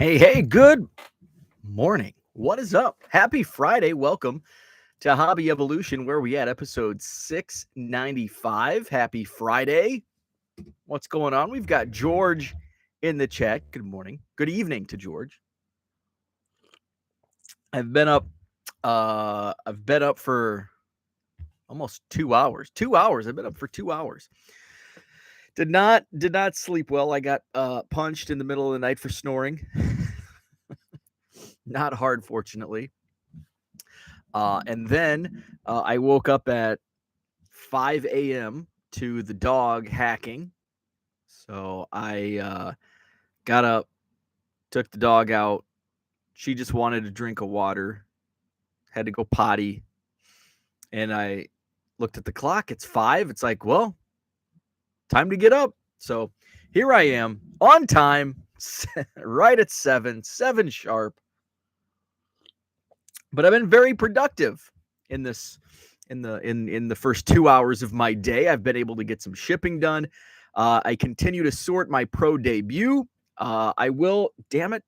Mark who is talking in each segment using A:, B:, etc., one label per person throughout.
A: Hey, good morning. What is up? Happy Friday. Welcome to Hobby Evolution, where we at episode 695. Happy Friday. What's going on? We've got George in the chat. Good morning. Good evening to George. I've been up for almost 2 hours. 2 hours. I've been up for 2 hours. Did not sleep well. I got punched in the middle of the night for snoring. Not hard, fortunately. And then I woke up at 5 a.m. to the dog hacking. So I got up, took the dog out. She just wanted a drink of water, had to go potty. And I looked at the clock. It's 5. It's like, well, time to get up. So here I am on time, right at 7 sharp. But I've been very productive in this in the first 2 hours of my day. I've been able to get some shipping done. I continue to sort my pro debut. I will, damn it,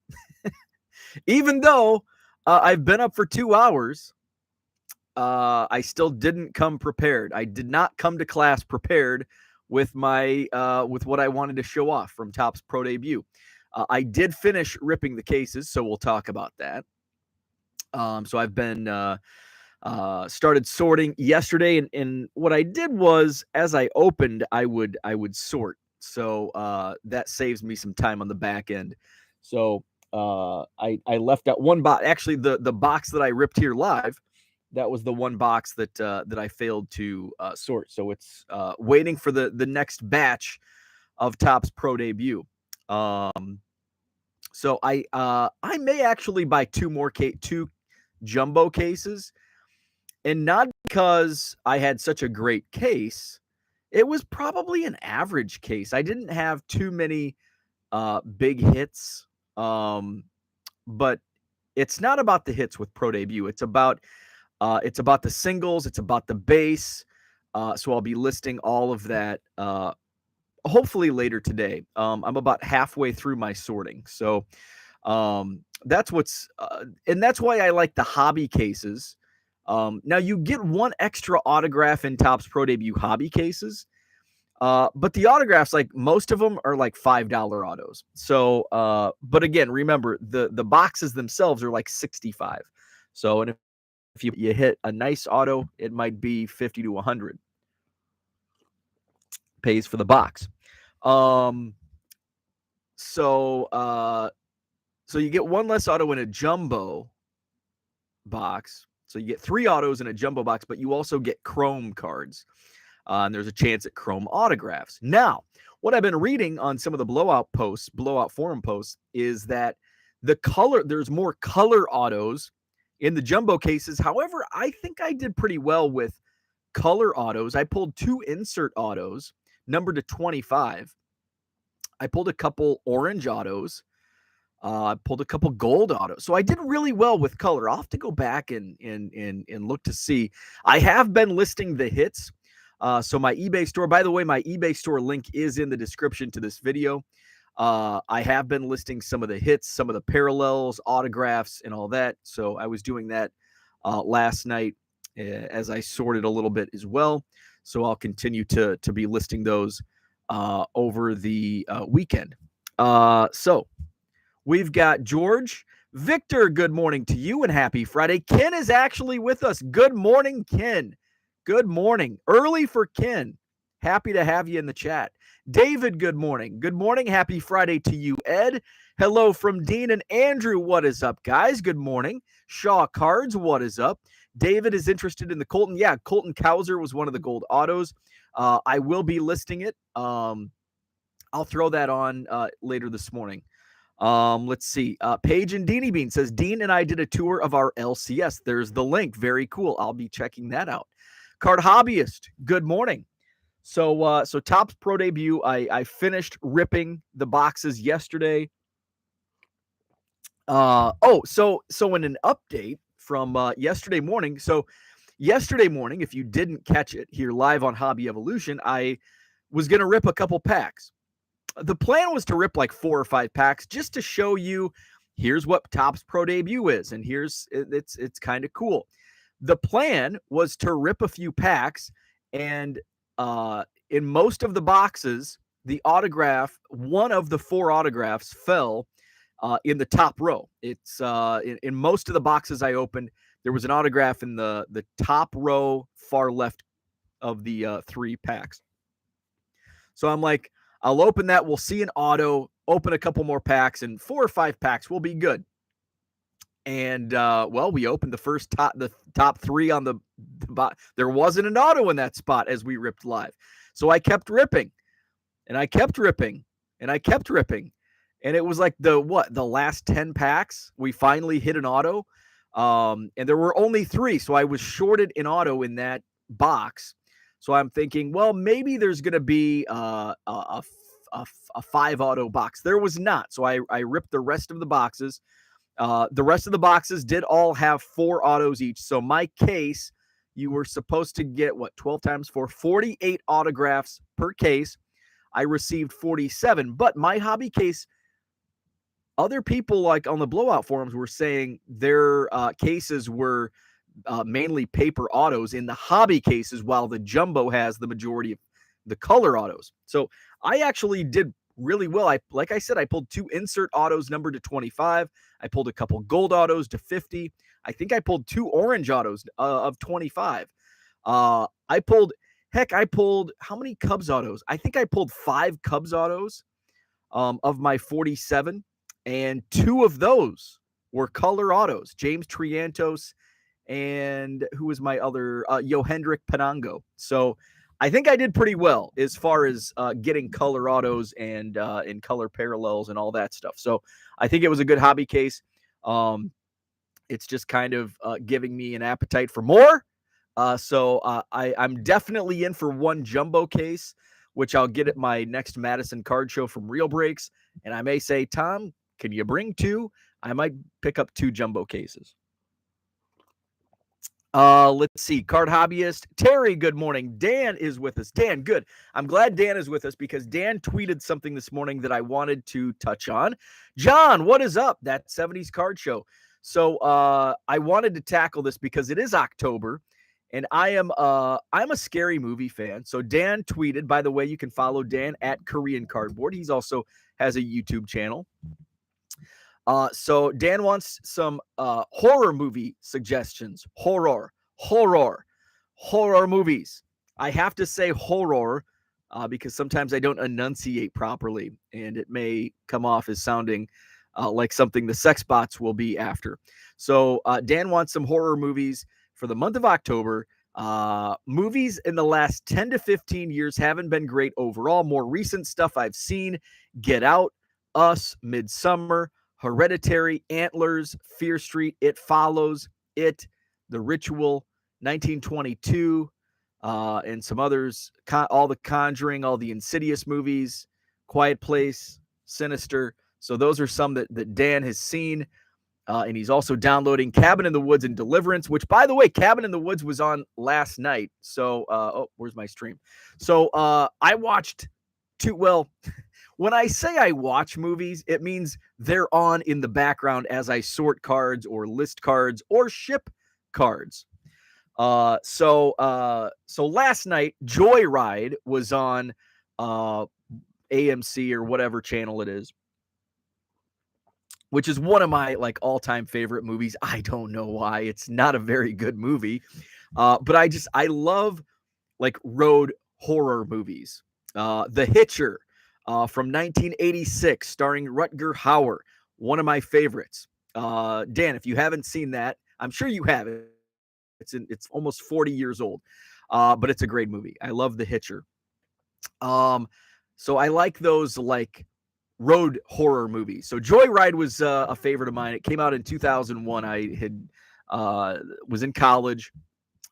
A: even though I've been up for 2 hours, I still didn't come prepared. I did not come to class prepared with my with what I wanted to show off from Topps Pro Debut. I did finish ripping the cases, so we'll talk about that. So I've been started sorting yesterday, and what I did was, as I opened, I would sort. So that saves me some time on the back end. So I left out one box. Actually, the box that I ripped here live, that was the one box that I failed to sort. So it's waiting for the next batch of Topps Pro Debut. So I may actually buy two jumbo cases, and not because I had such a great case. It was probably an average case. I didn't have too many big hits, but it's not about the hits with Pro Debut. It's about the singles. It's about the base. So I'll be listing all of that hopefully later today. I'm about halfway through my sorting, so that's why I like the hobby cases. Now you get one extra autograph in Topps Pro Debut hobby cases, but the autographs, like most of them, are like $5 autos. So, but again, remember the boxes themselves are like 65. So, and if you hit a nice auto, it might be 50 to 100. Pays for the box. So you get one less auto in a jumbo box. So you get 3 autos in a jumbo box, but you also get chrome cards. And there's a chance at chrome autographs. Now, what I've been reading on some of the blowout forum posts, is that there's more color autos in the jumbo cases. However, I think I did pretty well with color autos. I pulled 2 insert autos, numbered to 25. I pulled a couple orange autos. I pulled a couple gold autos. So I did really well with color. I'll have to go back and look to see. I have been listing the hits. So my eBay store, by the way, my eBay store link is in the description to this video. I have been listing some of the hits, some of the parallels, autographs, and all that. So I was doing that last night as I sorted a little bit as well. So I'll continue to be listing those over the weekend. So we've got George. Victor, good morning to you and happy Friday. Ken is actually with us. Good morning, Ken. Good morning. Early for Ken. Happy to have you in the chat. David, good morning. Good morning. Happy Friday to you, Ed. Hello from Dean and Andrew. What is up, guys? Good morning. Shaw Cards, what is up? David is interested in the Colton. Yeah, Colton Cowser was one of the gold autos. I will be listing it. I'll throw that on later this morning. Let's see. Paige and Deanie Bean says, Dean and I did a tour of our LCS. There's the link. Very cool. I'll be checking that out. Card Hobbyist, good morning. So Topps Pro Debut, I finished ripping the boxes yesterday. So in an update from yesterday morning. So yesterday morning, if you didn't catch it here live on Hobby Evolution, I was going to rip a couple packs. The plan was to rip like 4 or 5 packs just to show you here's what Topps Pro Debut is, and it's kind of cool. The plan was to rip a few packs, and in most of the boxes, the autograph, one of the 4 autographs fell in the top row. It's in most of the boxes I opened, there was an autograph in the top row, far left of the 3 packs. So I'm like, I'll open that. We'll see an auto, open a couple more packs, and 4 or 5 packs will be good. And well, we opened the top 3 on the there wasn't an auto in that spot as we ripped live. So I kept ripping, and I kept ripping, and I kept ripping. And it was like the last 10 packs, we finally hit an auto. And there were only 3, so I was shorted an auto in that box. So I'm thinking, well, maybe there's going to be a 5 auto box. There was not. So I ripped the rest of the boxes. The rest of the boxes did all have 4 autos each. So my case, you were supposed to get 12 times 4, 48 autographs per case. I received 47, but my hobby case, other people like on the blowout forums were saying their cases were mainly paper autos in the hobby cases, while the jumbo has the majority of the color autos. So I actually did really well. Like I said, I pulled 2 insert autos numbered to 25. I pulled a couple gold autos to 50. I think I pulled 2 orange autos of 25. I pulled how many Cubs autos? I think I pulled 5 Cubs autos of my 47, and 2 of those were color autos. James Triantos and who was my other Yohendrick Penango. So I think I did pretty well as far as getting color autos and in color parallels and all that stuff. So I think it was a good hobby case. It's just kind of giving me an appetite for more. So I'm definitely in for 1 jumbo case, which I'll get at my next Madison card show from Real Breaks. And I may say, Tom, can you bring 2? I might pick up 2 jumbo cases. Let's see. Card hobbyist Terry, good morning. Dan is with us. Dan, good. I'm glad Dan is with us because Dan tweeted something this morning that I wanted to touch on. John, what is up? That 70s card show. So I wanted to tackle this because it is October, and I'm a scary movie fan. So Dan tweeted, by the way, you can follow Dan at Korean Cardboard. He's also has a YouTube channel. So Dan wants some horror movie suggestions. Horror movies. I have to say horror because sometimes I don't enunciate properly, and it may come off as sounding like something the sex bots will be after. So Dan wants some horror movies for the month of October. Movies in the last 10 to 15 years haven't been great overall. More recent stuff I've seen: Get Out, Us, Midsummer, Hereditary, Antlers, Fear Street, It Follows, It, The Ritual, 1922, and some others, all the Conjuring, all the Insidious movies, Quiet Place, Sinister. So those are some that Dan has seen. And he's also downloading Cabin in the Woods and Deliverance, which, by the way, Cabin in the Woods was on last night. So, where's my stream? So I watched when I say I watch movies, it means they're on in the background as I sort cards or list cards or ship cards. So last night, Joyride was on AMC or whatever channel it is, which is one of my all-time favorite movies. I don't know why. It's not a very good movie, but I love road horror movies. The Hitcher from 1986, starring Rutger Hauer, one of my favorites. Dan, if you haven't seen that, I'm sure you have it. It's almost 40 years old, but it's a great movie. I love The Hitcher. So I like those road horror movies. So Joyride was a favorite of mine. It came out in 2001. I had was in college.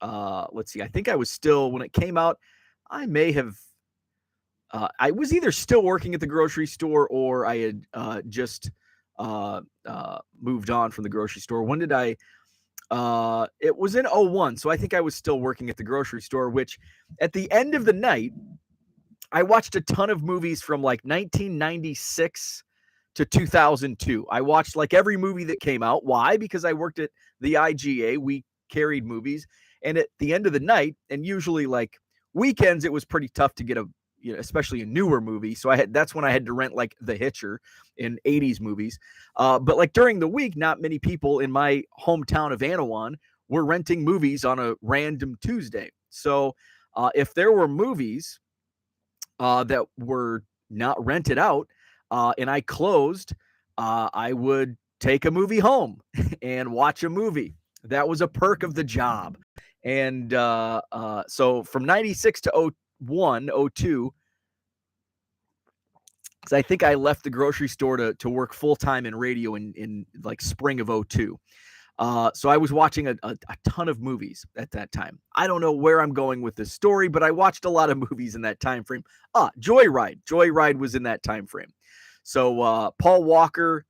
A: Let's see. I think I was still, when it came out, I may have. I was either still working at the grocery store or I had just moved on from the grocery store. When did I? It was in 2001, so I think I was still working at the grocery store, which at the end of the night, I watched a ton of movies from 1996 to 2002. I watched like every movie that came out. Why? Because I worked at the IGA. We carried movies. And at the end of the night, and usually like weekends, it was pretty tough to get especially a newer movie. So that's when I had to rent like The Hitcher in 80s movies. But like during the week, not many people in my hometown of Anawan were renting movies on a random Tuesday. So if there were movies that were not rented out and I closed, I would take a movie home and watch a movie. That was a perk of the job. And so from 96 to 01, 02, because I think I left the grocery store to work full-time in radio in like spring of 02. So I was watching a ton of movies at that time. I don't know where I'm going with this story, but I watched a lot of movies in that time frame. Joyride. Joyride was in that time frame. So Paul Walker,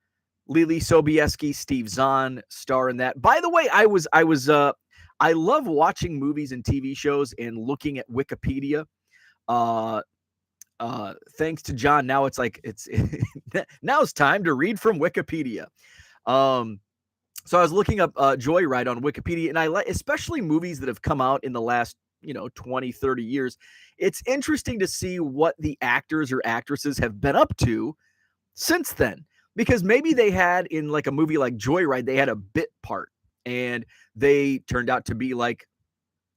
A: Lily Sobieski, Steve Zahn star in that. By the way, I love watching movies and TV shows and looking at Wikipedia. Thanks to John, now it's now it's time to read from Wikipedia. So I was looking up Joyride on Wikipedia, and I like, especially movies that have come out in the last 20, 30 years. It's interesting to see what the actors or actresses have been up to since then, because maybe they had in like a movie like Joyride, they had a bit part and they turned out to be like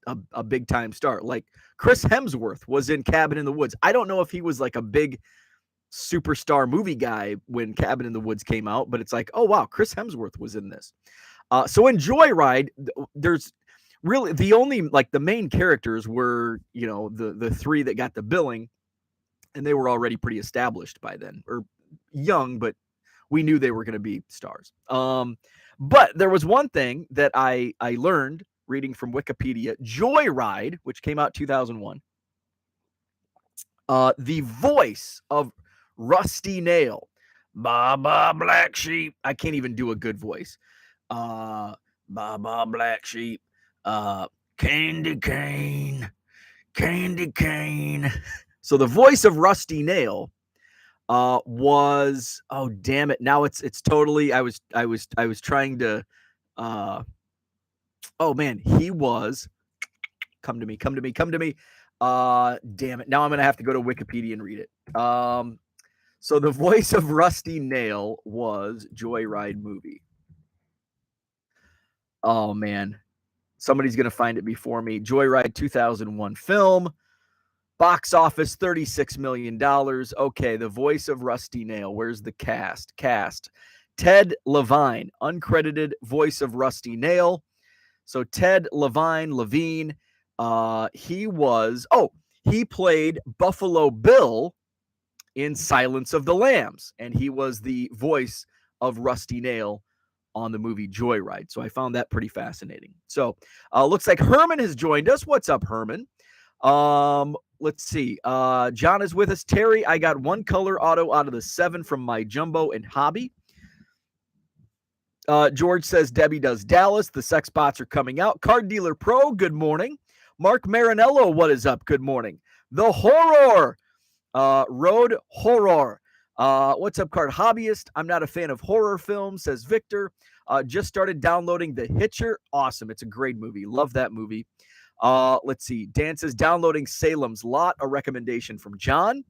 A: a big time star. Like Chris Hemsworth was in Cabin in the Woods. I don't know if he was like a big superstar movie guy when Cabin in the Woods came out, but it's like, oh wow, Chris Hemsworth was in this. So in Joyride, there's really the only like the main characters were the three that got the billing, and they were already pretty established by then, or young, but we knew they were going to be stars. But there was one thing that I learned reading from Wikipedia. Joyride, which came out 2001, the voice of Rusty Nail, Baba Black Sheep. I can't even do a good voice. Baba Black Sheep, Candy Cane. So the voice of Rusty Nail was, oh damn it, now it's totally, I was trying to oh man, he was, come to me, damn it, now I'm gonna have to go to Wikipedia and read it. So the voice of Rusty Nail was Joyride movie. Oh man, somebody's gonna find it before me. Joyride 2001 film. Box office, $36 million. Okay, the voice of Rusty Nail. Where's the cast? Ted Levine, uncredited voice of Rusty Nail. So Ted Levine, he played Buffalo Bill in Silence of the Lambs, and he was the voice of Rusty Nail on the movie Joyride. So I found that pretty fascinating. So looks like Herman has joined us. What's up, Herman? Let's see. John is with us. Terry, I got one color auto out of the 7 from my jumbo and hobby. George says Debbie does Dallas. The sex bots are coming out. Card Dealer Pro, good morning. Mark Marinello, what is up? Good morning. The Horror, Road Horror. What's up, Card Hobbyist? I'm not a fan of horror films, says Victor. Just started downloading The Hitcher. Awesome. It's a great movie. Love that movie. Let's see. Dan says downloading Salem's Lot, a recommendation from John.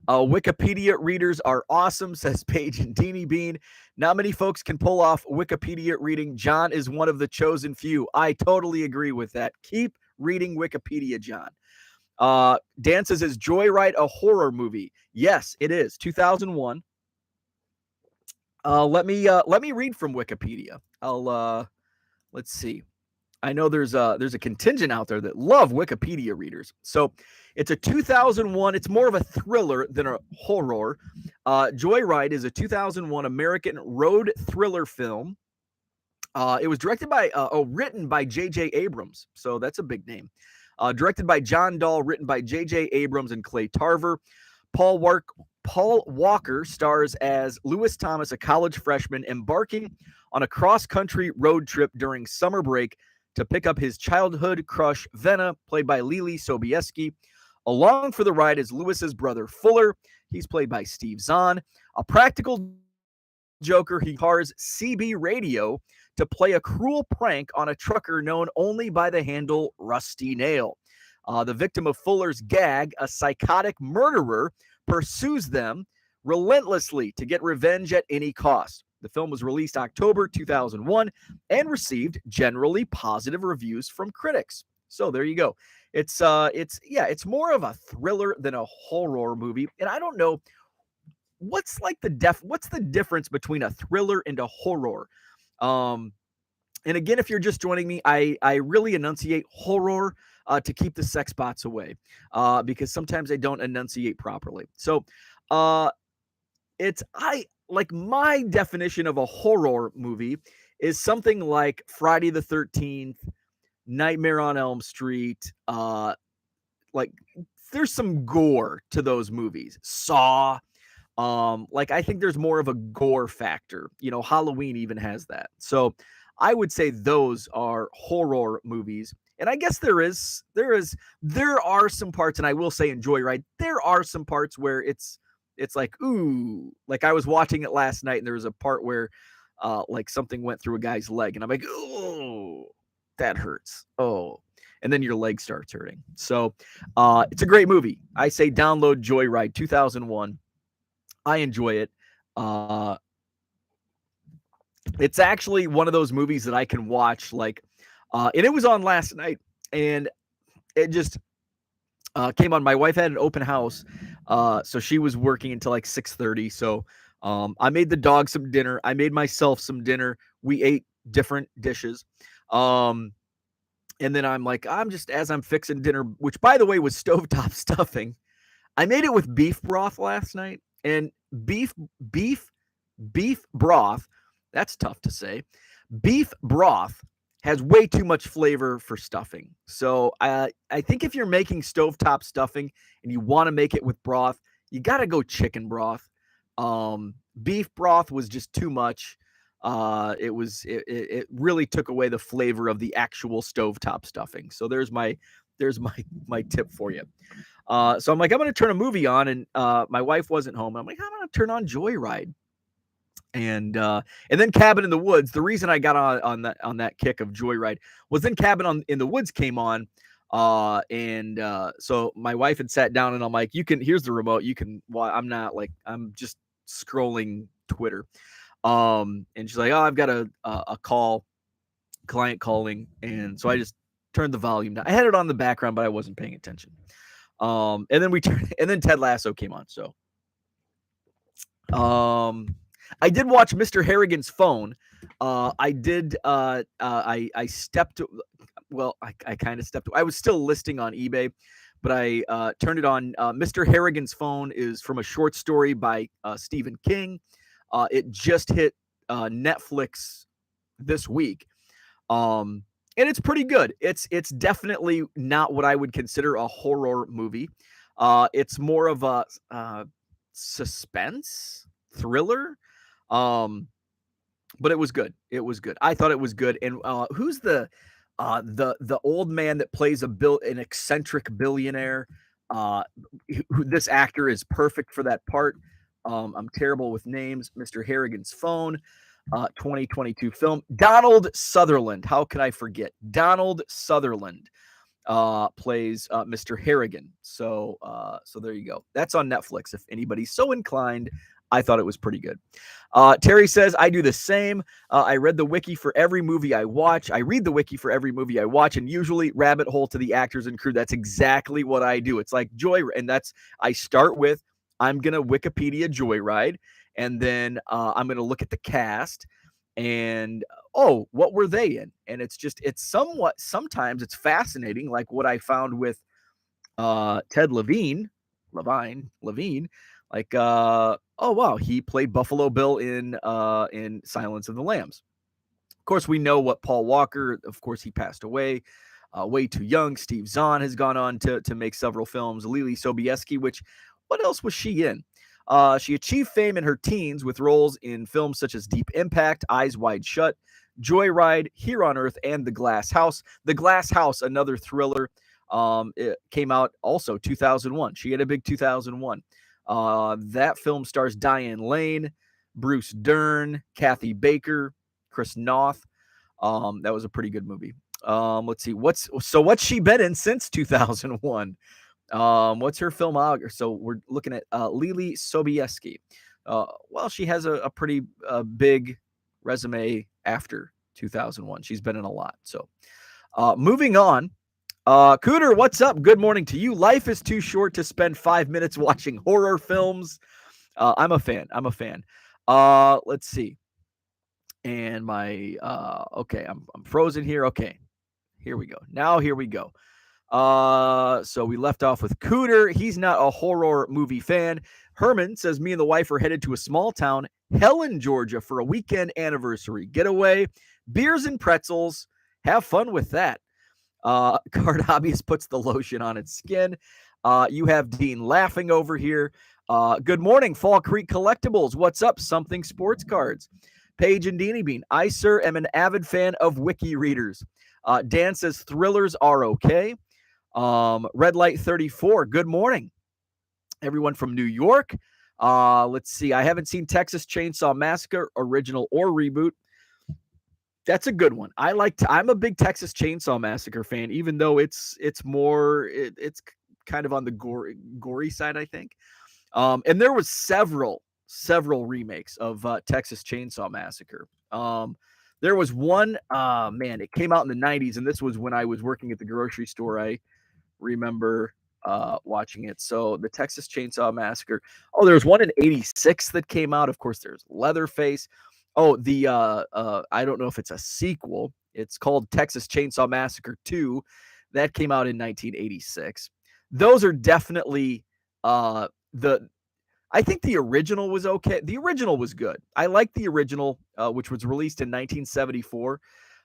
A: Wikipedia readers are awesome, says Paige and Teeny Bean. Not many folks can pull off Wikipedia reading. John is one of the chosen few. I totally agree with that. Keep reading Wikipedia, John. Dan says, is Joyride a horror movie? Yes, it is. 2001. Let me read from Wikipedia. Let's see. I know there's a contingent out there that love Wikipedia readers. So it's a 2001. It's more of a thriller than a horror. Joyride is a 2001 American road thriller film. It was written by J.J. Abrams. So that's a big name. Directed by John Dahl, written by J.J. Abrams and Clay Tarver. Paul Walker stars as Lewis Thomas, a college freshman embarking on a cross-country road trip during summer break to pick up his childhood crush, Venna, played by Lily Sobieski, Along for the ride is Lewis's brother Fuller. He's played by Steve Zahn. A practical joker, he cars CB radio to play a cruel prank on a trucker known only by the handle Rusty Nail. The victim of Fuller's gag, a psychotic murderer, pursues them relentlessly to get revenge at any cost. The film was released October 2001 and received generally positive reviews from critics. So there you go. It's more of a thriller than a horror movie, and I don't know what's the difference between a thriller and a horror. And again, if you're just joining me, I really enunciate horror to keep the sex bots away, because sometimes I don't enunciate properly. So my definition of a horror movie is something like Friday the 13th, Nightmare on Elm Street. Like there's some gore to those movies. Saw. I think there's more of a gore factor. Halloween even has that. So I would say those are horror movies. And I guess there are some parts, and I will say in Joyride, there are some parts where it's like, ooh, like I was watching it last night and there was a part where like something went through a guy's leg and I'm like, oh, that hurts. Oh, and then your leg starts hurting. So it's a great movie. I say download Joyride 2001. I enjoy it. It's actually one of those movies that I can watch and it was on last night and it just came on. My wife had an open house, so she was working until like 6:30. So I made the dog some dinner. I made myself some dinner. We ate different dishes. And then as I'm fixing dinner, which by the way was stovetop stuffing. I made it with beef broth last night, and beef broth, that's tough to say. Beef broth has way too much flavor for stuffing. So I think if you're making stovetop stuffing and you want to make it with broth, you got to go chicken broth. Beef broth was just too much. It really took away the flavor of the actual stovetop stuffing. So there's my tip for you. So I'm like, I'm going to turn a movie on, and my wife wasn't home. I'm like, I'm going to turn on Joyride. And then Cabin in the Woods. The reason I got on that kick of Joyride was then Cabin in the Woods came on, so my wife had sat down and I'm like, here's the remote. Well, I'm just scrolling Twitter, and she's like, oh, I've got a client calling, and so I just turned the volume down. I had it on the background, but I wasn't paying attention. And then Ted Lasso came on. So, I did watch Mr. Harrigan's Phone. I kind of stepped. I was still listing on eBay, but I turned it on. Mr. Harrigan's Phone is from a short story by Stephen King. It just hit Netflix this week, and it's pretty good. It's definitely not what I would consider a horror movie. It's more of a suspense thriller. But it was good. It was good. I thought it was good. And who's the old man that plays an eccentric billionaire? This actor is perfect for that part. I'm terrible with names. Mr. Harrigan's Phone, 2022 film. Donald Sutherland. How could I forget? Donald Sutherland plays Mr. Harrigan. So there you go. That's on Netflix. If anybody's so inclined, I thought it was pretty good. Terry says, I do the same. I read the wiki for every movie I watch. I read the wiki for every movie I watch, and usually rabbit hole to the actors and crew. That's exactly what I do. It's like I start with, I'm going to Wikipedia Joyride, and then I'm going to look at the cast, and, what were they in? And sometimes it's fascinating, like what I found with Ted Levine. Like, oh wow, he played Buffalo Bill in Silence of the Lambs. Of course, we know what Paul Walker. Of course, he passed away way too young. Steve Zahn has gone on to make several films. Lily Sobieski, what else was she in? She achieved fame in her teens with roles in films such as Deep Impact, Eyes Wide Shut, Joyride, Here on Earth, and The Glass House. The Glass House, another thriller. It came out also 2001. She had a big 2001. That film stars Diane Lane, Bruce Dern, Kathy Baker, Chris Noth. That was a pretty good movie. Let's see. What's she been in since 2001? What's her filmography? So we're looking at Lily Sobieski. Well, she has a pretty big resume after 2001. She's been in a lot. So moving on. Cooter, what's up? Good morning to you. Life is too short to spend 5 minutes watching horror films. I'm a fan. Let's see. And my okay, I'm frozen here. Okay, here we go. Now here we go. So we left off with Cooter. He's not a horror movie fan. Herman says, me and the wife are headed to a small town, Helen, Georgia, for a weekend anniversary getaway, beers and pretzels. Have fun with that. Card Hobbyist puts the lotion on its skin. You have Dean laughing over here. Good morning, Fall Creek Collectibles. What's up? Something Sports Cards. Paige and Deanie Bean. I, sir, am an avid fan of wiki readers. Dan says thrillers are okay. Red Light 34. Good morning, everyone from New York. Let's see. I haven't seen Texas Chainsaw Massacre, original or reboot. That's a good one. I'm a big Texas Chainsaw Massacre fan, even though it's kind of on the gory side, I think. And there was several remakes of Texas Chainsaw Massacre. There was one, man, it came out in the 90s, and this was when I was working at the grocery store. I remember watching it. So the Texas Chainsaw Massacre. Oh, there was one in 86 that came out. Of course, there's Leatherface. Oh, the I don't know if it's a sequel. It's called Texas Chainsaw Massacre 2. That came out in 1986. Those are definitely I think the original was okay. The original was good. I like the original, which was released in 1974.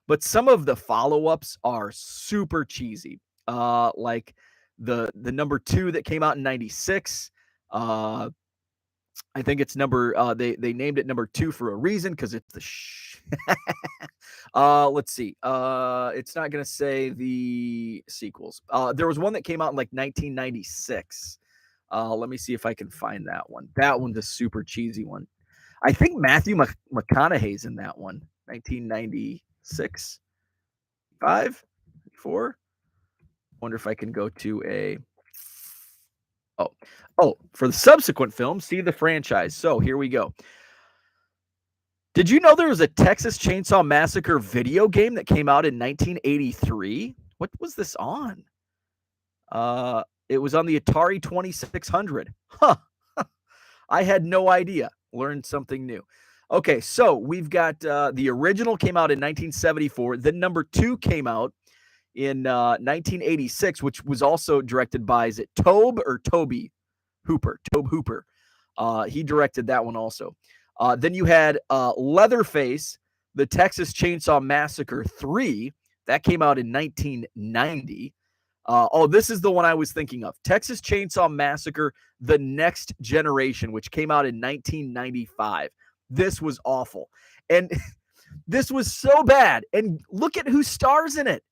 A: But some of the follow-ups are super cheesy. Like the number 2 that came out in 96. I think it's they named it number 2 for a reason, because it's the let's see. It's not gonna say the sequels. There was one that came out in like 1996. Let me see if I can find that one. That one's a super cheesy one. I think Matthew McConaughey's in that one. 1996, 5, 4. Wonder if I can go to a. Oh, for the subsequent film, see the franchise. So here we go. Did you know there was a Texas Chainsaw Massacre video game that came out in 1983? What was this on? It was on the Atari 2600. Huh. I had no idea. Learned something new. Okay, so we've got the original came out in 1974. Then number 2 came out in 1986, which was also directed by, is it Tobe Hooper? Tobe Hooper. He directed that one also. Then you had Leatherface, the Texas Chainsaw Massacre 3. That came out in 1990. This is the one I was thinking of. Texas Chainsaw Massacre, The Next Generation, which came out in 1995. This was awful. And this was so bad. And look at who stars in it.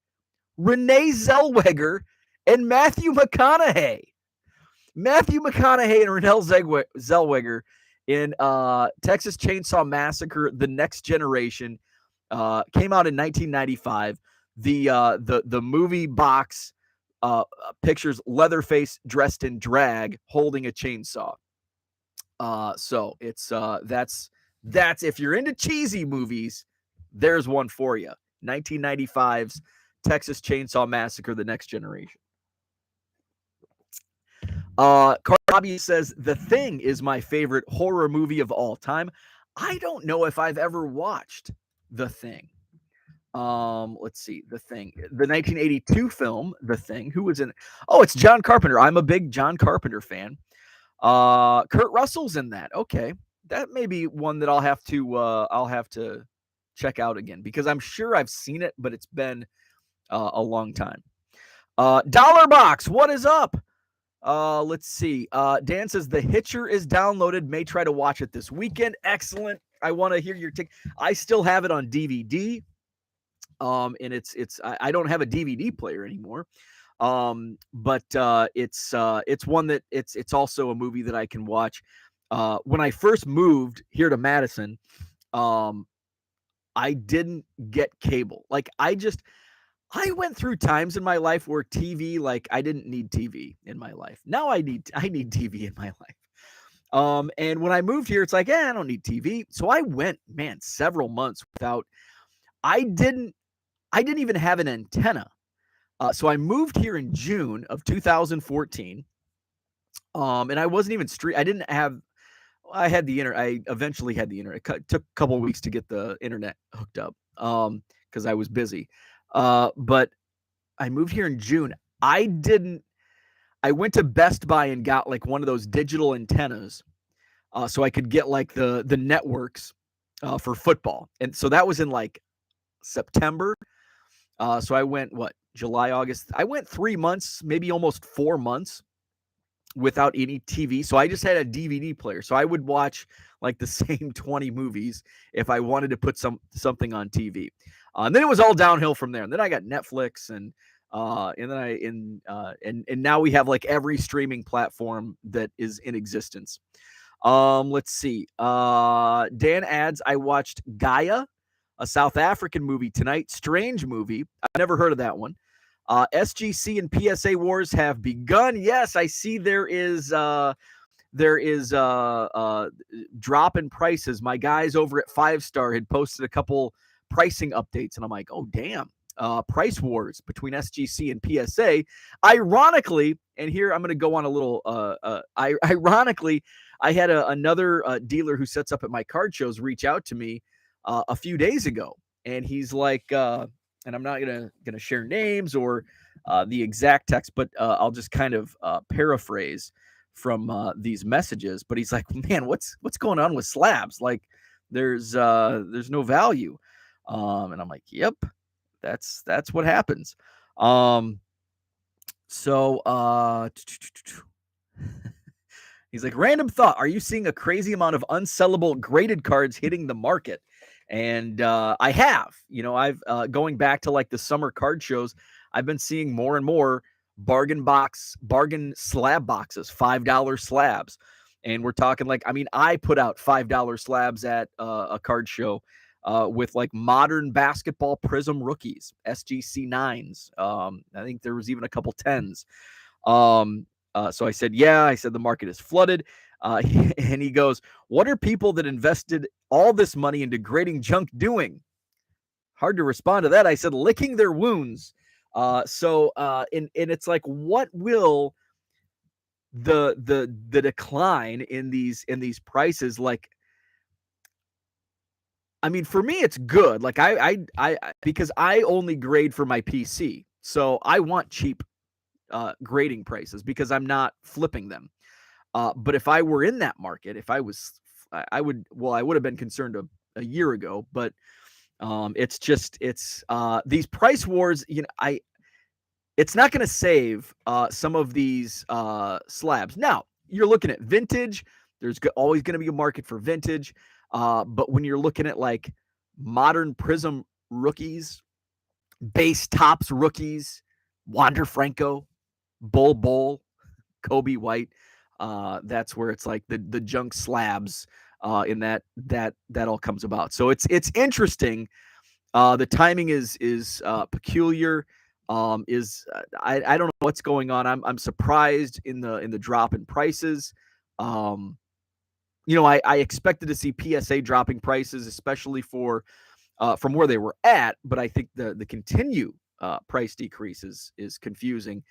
A: Renee Zellweger and Matthew McConaughey. Matthew McConaughey and Renee Zellweger in Texas Chainsaw Massacre, The Next Generation, came out in 1995. The movie box pictures Leatherface dressed in drag holding a chainsaw. So it's that's if you're into cheesy movies, there's one for you. 1995's Texas Chainsaw Massacre, The Next Generation. Carby says, The Thing is my favorite horror movie of all time. I don't know if I've ever watched The Thing. Let's see. The Thing. The 1982 film, The Thing. Who was in it? Oh, it's John Carpenter. I'm a big John Carpenter fan. Kurt Russell's in that. Okay. That may be one that I'll have to check out again, because I'm sure I've seen it, but it's been a long time. Dollar Box, what is up? Let's see. Dan says The Hitcher is downloaded. May try to watch it this weekend. Excellent. I want to hear your take. I still have it on DVD. And I don't have a DVD player anymore. But it's one that it's also a movie that I can watch. When I first moved here to Madison, um, I didn't get cable. Like I went through times in my life where TV, like I didn't need TV in my life. Now I need TV in my life. And when I moved here, it's like, I don't need TV. So I went, man, several months without. I didn't. I didn't even have an antenna. So I moved here in June of 2014. And I wasn't even I didn't have. I had the internet. I eventually had the internet. It took a couple of weeks to get the internet hooked up. Because I was busy. But I moved here in June. I didn't. I went to Best Buy and got like one of those digital antennas, so I could get like the networks for football. And so that was in like September. So I went July, August. I went 3 months, maybe almost 4 months without any TV. So I just had a DVD player. So I would watch like the same 20 movies if I wanted to put something on TV. And then it was all downhill from there. And then I got Netflix and now we have like every streaming platform that is in existence. Let's see. Dan adds, I watched Gaia, a South African movie tonight. Strange movie. I've never heard of that one. SGC and PSA wars have begun. Yes, I see there is drop in prices. My guys over at 5-Star had posted a couple pricing updates, and I'm like, oh damn. Price wars between SGC and PSA. Ironically, and here I'm going to go on a little. Ironically, I had another dealer who sets up at my card shows reach out to me a few days ago, and he's like, and I'm not gonna share names or the exact text, but I'll just kind of paraphrase from these messages. But he's like, man, what's going on with slabs? Like, there's no value, and I'm like, yep. That's what happens. So he's like, random thought. Are you seeing a crazy amount of unsellable graded cards hitting the market? And I have, I've going back to like the summer card shows, I've been seeing more and more bargain slab boxes, $5 slabs. And we're talking like, I put out $5 slabs at a card show with like modern basketball Prism rookies, SGC 9s. I think there was even a couple 10s. So I said, the market is flooded. And he goes, what are people that invested all this money into grading junk doing? Hard to respond to that. I said, licking their wounds. And it's like, what will the decline in these prices, like, for me, it's good. Like I because I only grade for my PC. So I want cheap grading prices because I'm not flipping them. But if I were in that market, I would have been concerned a year ago, but it's these price wars, it's not going to save some of these slabs. Now, you're looking at vintage. There's always going to be a market for vintage. But when you're looking at like modern Prism rookies, base tops rookies, Wander Franco, Bull, Kobe White, that's where it's like the junk slabs in that all comes about. So it's interesting. The timing is peculiar. I don't know what's going on. I'm surprised in the drop in prices. I expected to see PSA dropping prices, especially for from where they were at, but I think the continue price decrease is confusing.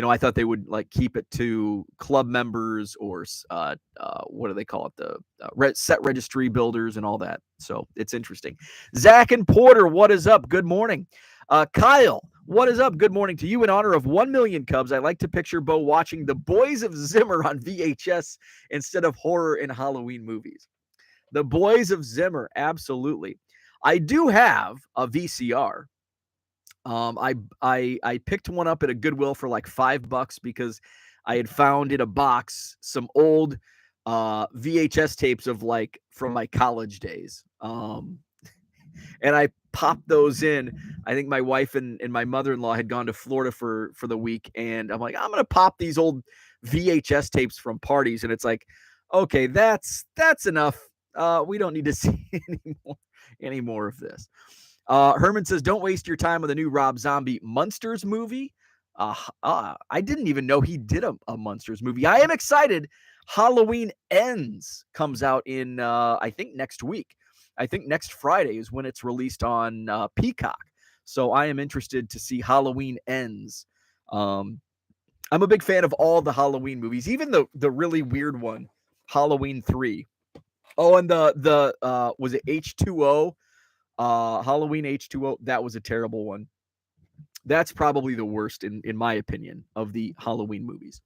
A: I thought they would like keep it to club members or what do they call it? The set registry builders and all that. So it's interesting. Zach and Porter, what is up? Good morning. Kyle, what is up? Good morning to you. In honor of 1 million Cubs, I like to picture Bo watching The Boys of Zimmer on VHS instead of horror and Halloween movies. The Boys of Zimmer, absolutely. I do have a VCR. I picked one up at a Goodwill for like $5 because I had found in a box some old VHS tapes of like from my college days. and I popped those in. I think my wife and my mother-in-law had gone to Florida for the week, and I'm like, I'm gonna pop these old VHS tapes from parties, and it's like, okay, that's enough. We don't need to see any more of this. Herman says, don't waste your time with a new Rob Zombie Munsters movie. I didn't even know he did a Munsters movie. I am excited. Halloween Ends comes out in, I think, next week. I think next Friday is when it's released on Peacock. So I am interested to see Halloween Ends. I'm a big fan of all the Halloween movies, even the really weird one, Halloween 3. Oh, and the was it H2O? Halloween H2O, that was a terrible one. That's probably the worst in my opinion of the Halloween movies.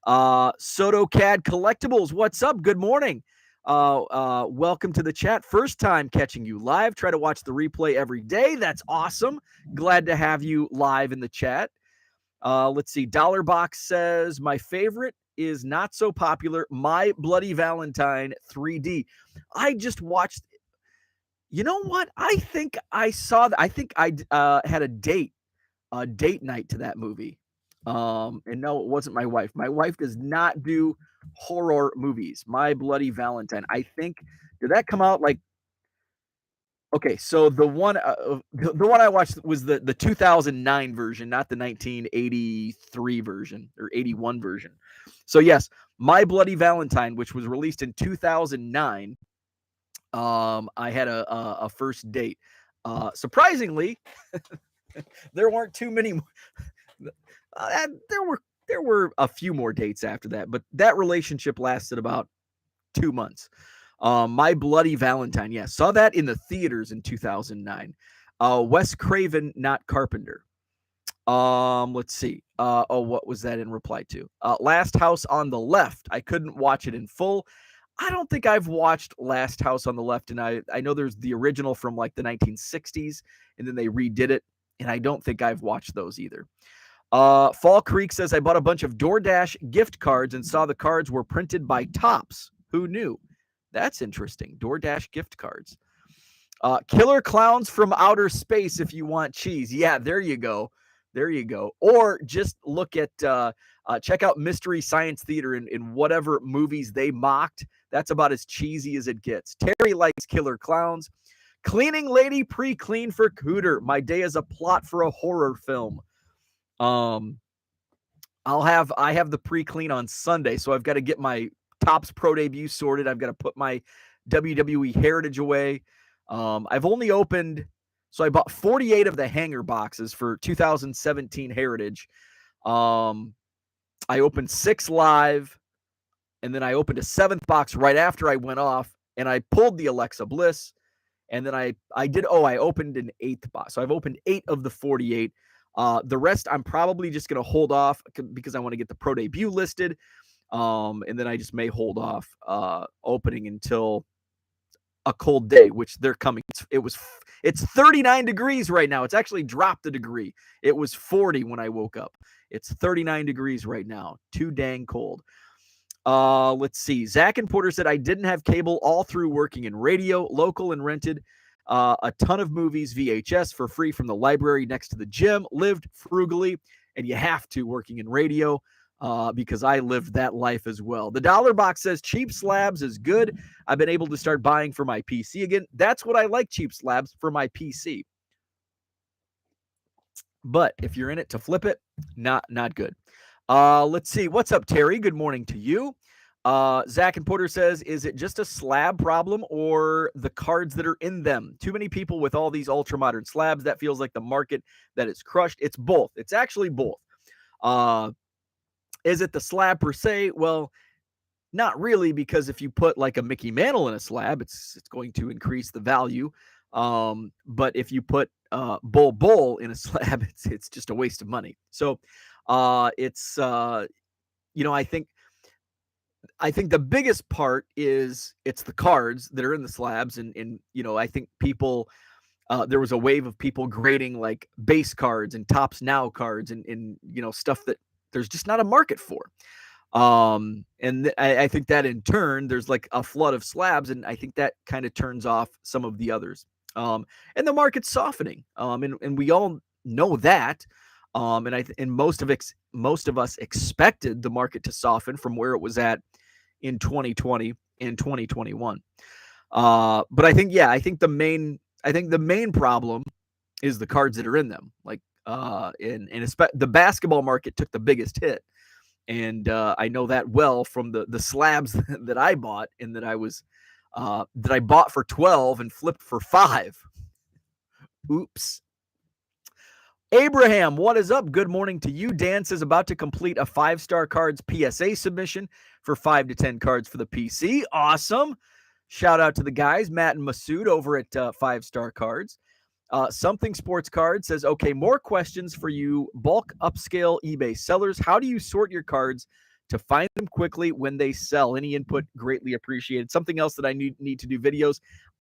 A: SotoCAD Collectibles, what's up? Good morning. Welcome to the chat. First time catching you live. Try to watch the replay every day. That's awesome. Glad to have you live in the chat. Let's see. Dollarbox says, my favorite is not so popular, My Bloody Valentine 3D. I just watched. You know what? I think I saw that. I think I had a date night to that movie. And no, it wasn't my wife. My wife does not do horror movies. My Bloody Valentine. I think, did that come out like, okay, so the one I watched was the 2009 version, not the 1983 version or 81 version. So yes, My Bloody Valentine, which was released in 2009. I had a first date. Surprisingly, there weren't too many. There were a few more dates after that, but that relationship lasted about 2 months. My Bloody Valentine, yeah, saw that in the theaters in 2009. Wes Craven, not Carpenter. Let's see. What was that in reply to? Last House on the Left. I couldn't watch it in full. I don't think I've watched Last House on the Left, and I know there's the original from like the 1960s, and then they redid it, and I don't think I've watched those either. Fall Creek says, I bought a bunch of DoorDash gift cards and saw the cards were printed by Topps. Who knew? That's interesting. DoorDash gift cards. Killer Clowns from Outer Space if you want cheese. Yeah, there you go. There you go. Or just look at, check out Mystery Science Theater in whatever movies they mocked. That's about as cheesy as it gets. Terry likes Killer Clowns. Cleaning Lady pre-clean for Cooter. My day is a plot for a horror film. I have the pre-clean on Sunday, so I've got to get my Topps Pro debut sorted. I've got to put my WWE Heritage away. I've only opened, so I bought 48 of the hanger boxes for 2017 Heritage. I opened 6 live, and then I opened a 7th box right after I went off, and I pulled the Alexa Bliss, and then I opened an 8th box. So I've opened 8 of the 48. The rest I'm probably just going to hold off because I want to get the Pro debut listed. And then I just may hold off opening until a cold day, which they're coming. It's 39 degrees right now. It's actually dropped a degree. It was 40 when I woke up. It's 39 degrees right now. Too dang cold. Let's see. Zach and Porter said, I didn't have cable all through working in radio, local and rented a ton of movies VHS for free from the library next to the gym, lived frugally, and you have to working in radio because I lived that life as well. The Dollar Box says cheap slabs is good. I've been able to start buying for my PC again. That's what I like, cheap slabs for my PC. But if you're in it to flip it, not good. Let's see. What's up, Terry? Good morning to you. Zach and Porter says, is it just a slab problem or the cards that are in them? Too many people with all these ultra modern slabs. That feels like the market that is crushed. It's both. It's actually both. Is it the slab per se? Well, not really, because if you put like a Mickey Mantle in a slab, it's going to increase the value. But if you put Bull in a slab, it's just a waste of money. So it's I think the biggest part is it's the cards that are in the slabs, and I think people there was a wave of people grading like base cards and Topps Now cards and stuff that there's just not a market for. I think that in turn there's like a flood of slabs, and I think that kind of turns off some of the others. And the market's softening. And we all know that. And most of us expected the market to soften from where it was at in 2020 and 2021. But I think the main problem is the cards that are in them. Like the basketball market took the biggest hit, and I know that well from the slabs that I bought and that I bought for 12 and flipped for 5. Oops. Abraham, what is up? Good morning to you. Dan says about to complete a 5-star cards PSA submission for 5 to 10 cards for the PC. Awesome. Shout out to the guys, Matt and Masood over at 5-star cards. Something Sports Card says, okay, more questions for you bulk upscale eBay sellers. How do you sort your cards to find them quickly when they sell? Any input greatly appreciated. Something else that I need to do videos.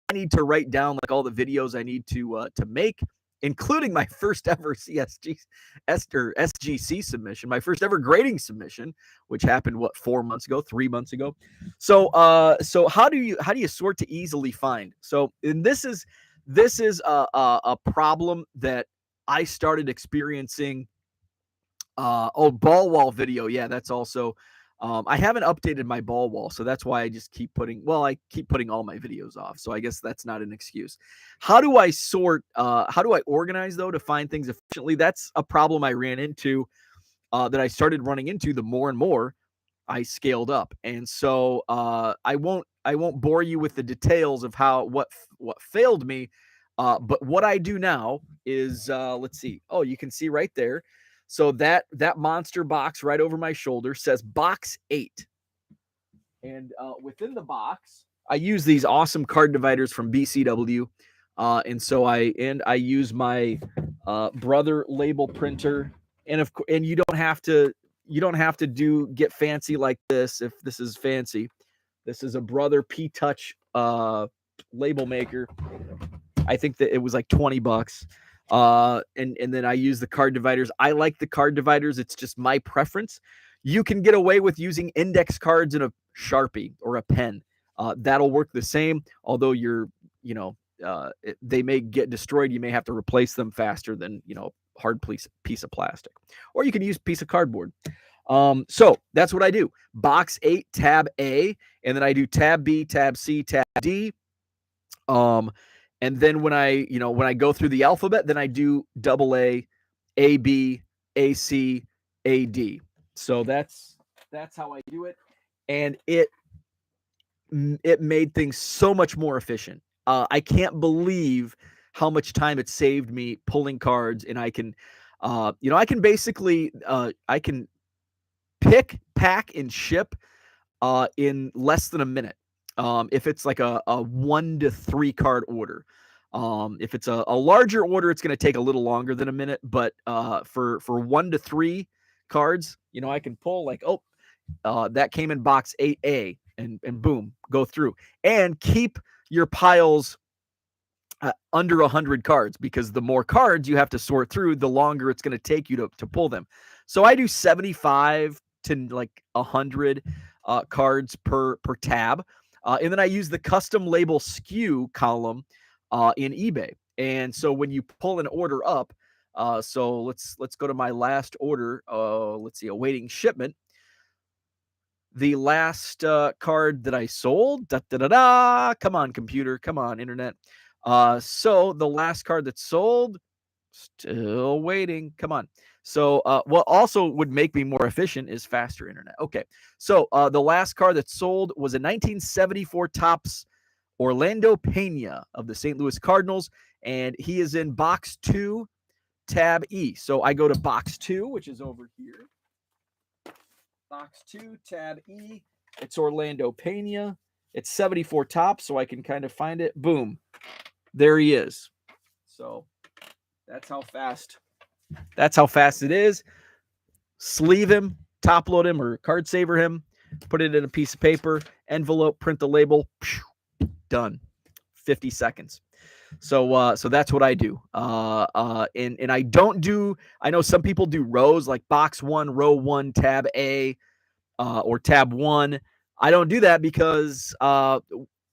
A: I need to write down like all the videos I need to make, including my first ever SGC submission, my first ever grading submission, which happened 3 months ago. So how do you sort to easily find? So, and this is a problem that I started experiencing. Ball wall video. Yeah, that's also. I haven't updated my ball wall, so that's why I just keep putting all my videos off. So I guess that's not an excuse. How do I sort? How do I organize though to find things efficiently? That's a problem I ran into. That I started running into the more and more I scaled up, and so I won't bore you with the details of what failed me. But what I do now is let's see. Oh, you can see right there. So that monster box right over my shoulder says box 8. And within the box, I use these awesome card dividers from BCW. And so I use my Brother label printer. And you don't have to get fancy like this if this is fancy. This is a Brother P-Touch label maker. I think that it was like $20. And then I use the card dividers. I like the card dividers. It's just my preference. You can get away with using index cards in a Sharpie or a pen. That'll work the same. Although they may get destroyed. You may have to replace them faster than, hard piece of plastic. Or you can use a piece of cardboard. So that's what I do. Box 8, tab A, and then I do tab B, tab C, tab D. And then when I go through the alphabet, then I do AA, AB, AC, AD. So that's how I do it. And it made things so much more efficient. I can't believe how much time it saved me pulling cards, and I can, I can basically, I can pick, pack, and ship in less than a minute. If it's like a 1 to 3 card order. If it's a larger order, it's going to take a little longer than a minute. But for 1 to 3 cards, I can pull like, that came in box 8A, and boom, go through. And keep your piles under 100 cards, because the more cards you have to sort through, the longer it's going to take you to pull them. So I do 75 to like 100 cards per tab. And then I use the custom label SKU column in eBay. And so when you pull an order up, so let's go to my last order. Let's see, awaiting shipment. The last card that I sold, come on, computer, come on, internet. So the last card that sold, still waiting, come on. So what also would make me more efficient is faster internet. Okay, so the last card that sold was a 1974 Topps Orlando Pena of the St. Louis Cardinals, and he is in box 2, tab E. So I go to box 2, which is over here. Box 2, tab E. It's Orlando Pena. It's 74 Topps, so I can kind of find it. Boom. There he is. So that's how fast it is. Sleeve him, top load him, or card saver him, put it in a piece of paper, envelope, print the label, done. 50 seconds. So that's what I do. And I don't do, I know some people do rows, like box 1, row 1, tab A, or tab 1. I don't do that because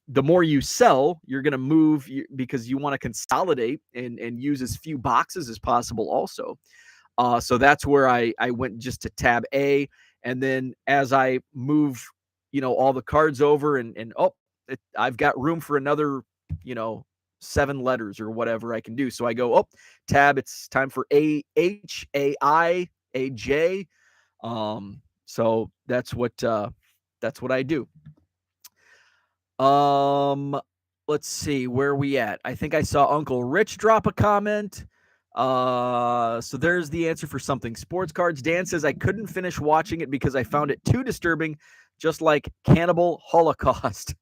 A: the more you sell, you're going to move because you want to consolidate and use as few boxes as possible also. So that's where I went just to tab A. And then as I move, all the cards over and I've got room for another, 7 letters or whatever I can do. So I go, tab, it's time for A-H, A-I, A-J. So that's what I do. Let's see, where are we at? I think I saw Uncle Rich drop a comment. So there's the answer for something sports cards. Dan says I couldn't finish watching it because I found it too disturbing, just like Cannibal Holocaust.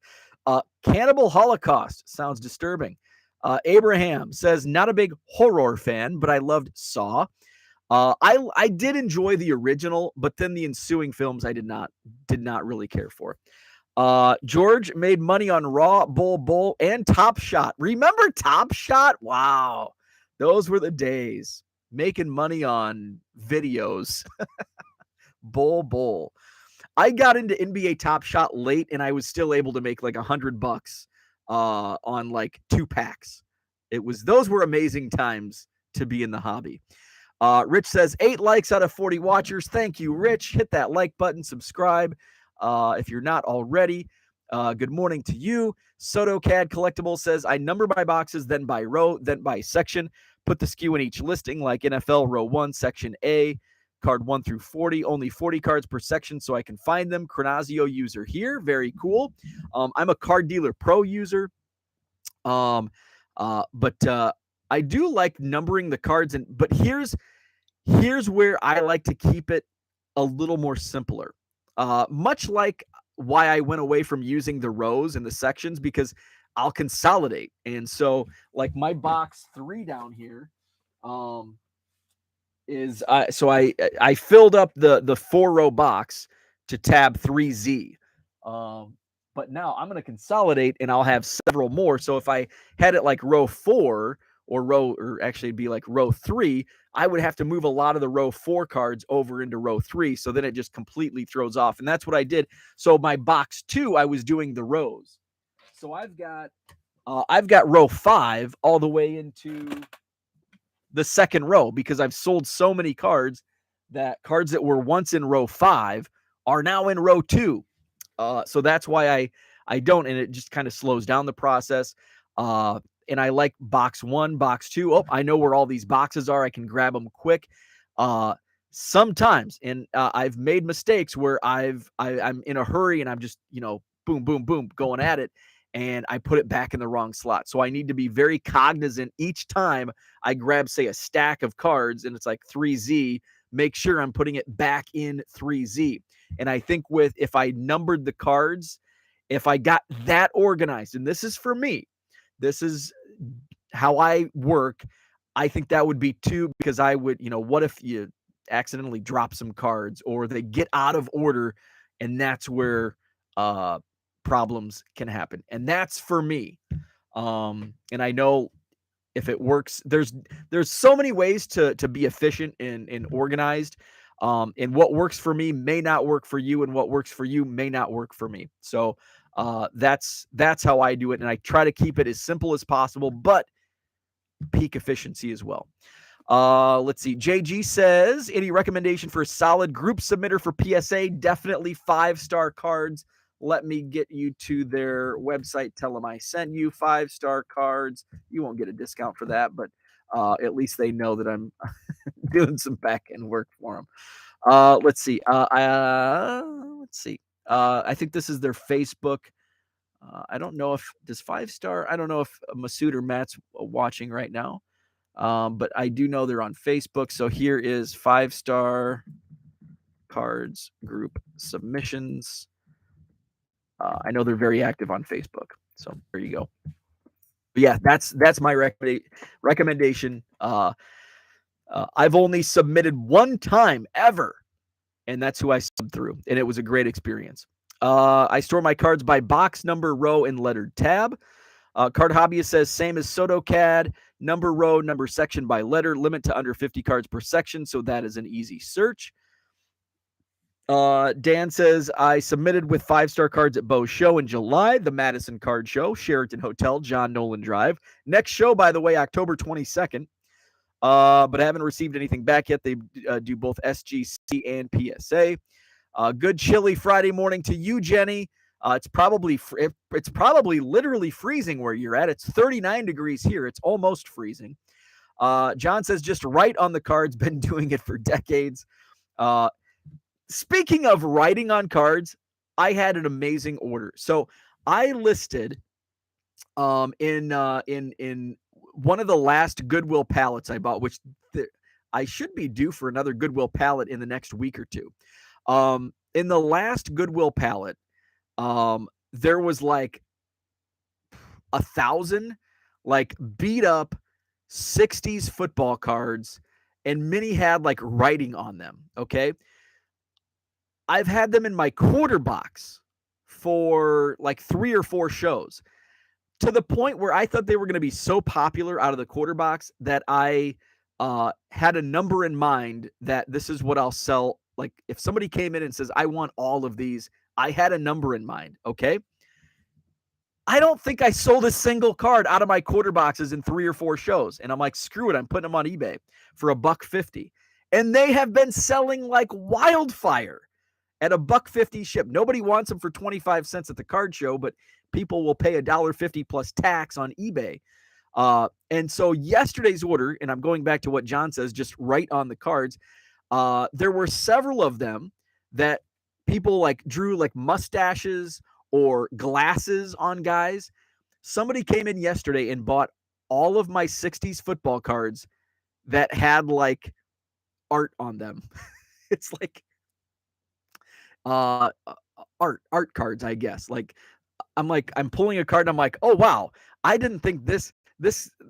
A: Cannibal Holocaust sounds disturbing. Abraham says not a big horror fan, but I loved Saw. I did enjoy the original, but then the ensuing films I did not really care for. George made money on Raw, Bull, and Top Shot. Remember Top Shot? Wow. Those were the days. Making money on videos. Bull. I got into NBA Top Shot late, and I was still able to make like $100 on like 2 packs. Those were amazing times to be in the hobby. Rich says 8 likes out of 40 watchers. Thank you, Rich. Hit that like button, subscribe if you're not already. Good morning to you. SotoCAD Collectible says, I number my boxes, then by row, then by section. Put the SKU in each listing, like NFL row 1, section A, card 1 through 40. Only 40 cards per section, so I can find them. Chronazio user here. Very cool. I'm a Card Dealer Pro user. But I do like numbering the cards. But here's where I like to keep it a little more simpler. Much like why I went away from using the rows and the sections, because I'll consolidate. And so like my box 3 down here is so I filled up the 4-row box to tab 3Z. But now I'm going to consolidate and I'll have several more. So if I had it like row 4 or actually it'd be like row 3, I would have to move a lot of the row 4 cards over into row 3. So then it just completely throws off. And that's what I did. So my box 2, I was doing the rows. So I've got row 5 all the way into the second row because I've sold so many cards that cards that were once in row 5 are now in row 2. So that's why I don't, and it just kind of slows down the process. And I like box 1, box 2. I know where all these boxes are. I can grab them quick. Sometimes, and I've made mistakes where I'm in a hurry and I'm just, boom, boom, boom, going at it. And I put it back in the wrong slot. So I need to be very cognizant each time I grab, say, a stack of cards and it's like 3Z, make sure I'm putting it back in 3Z. And I think if I numbered the cards, if I got that organized, and this is for me, this is how I work, I think that would be 2, because I would, what if you accidentally drop some cards or they get out of order, and that's where problems can happen. And that's for me. And I know if it works, there's so many ways to be efficient and organized. And what works for me may not work for you, and what works for you may not work for me. So that's how I do it. And I try to keep it as simple as possible, but peak efficiency as well. Let's see. JG says, any recommendation for a solid group submitter for PSA? Definitely 5-star cards. Let me get you to their website. Tell them I sent you 5-star cards. You won't get a discount for that, but at least they know that I'm doing some back end work for them. Let's see. Let's see. I think this is their Facebook. I don't know if does 5-star. I don't know if Masood or Matt's watching right now, but I do know they're on Facebook. So here is 5-star cards group submissions. I know they're very active on Facebook. So there you go. But yeah, that's my recommendation. I've only submitted one time ever, and that's who I subbed through, and it was a great experience. I store my cards by box, number, row, and lettered tab. Card Hobbyist says, same as SotoCAD, number, row, number, section by letter, limit to under 50 cards per section, so that is an easy search. Dan says, I submitted with 5-star cards at Bo's show in July, the Madison Card Show, Sheraton Hotel, John Nolan Drive. Next show, by the way, October 22nd. But I haven't received anything back yet. They do both SGC and PSA. Good chilly Friday morning to you, Jenny. It's probably literally freezing where you're at. It's 39 degrees here. It's almost freezing. John says, just write on the cards. Been doing it for decades. Speaking of writing on cards, I had an amazing order. So I listed in one of the last Goodwill pallets I bought, which I should be due for another Goodwill pallet in the next week or two. In the last Goodwill pallet, there was like 1,000 like beat up 60s football cards, and many had like writing on them. Okay. I've had them in my quarter box for like 3 or 4 shows, to the point where I thought they were going to be so popular out of the quarter box that I had a number in mind that this is what I'll sell. Like if somebody came in and says, I want all of these, I had a number in mind. Okay. I don't think I sold a single card out of my quarter boxes in 3 or 4 shows. And I'm like, screw it. I'm putting them on eBay for $1.50. And they have been selling like wildfire at $1.50 ship. Nobody wants them for 25 cents at the card show, but people will pay $1.50 plus tax on eBay. And so yesterday's order, and I'm going back to what John says, just write on the cards. There were several of them that people like drew like mustaches or glasses on guys. Somebody came in yesterday and bought all of my 60s football cards that had like art on them. It's like art cards, I guess. Like I'm pulling a card and I'm like, oh wow, I didn't think this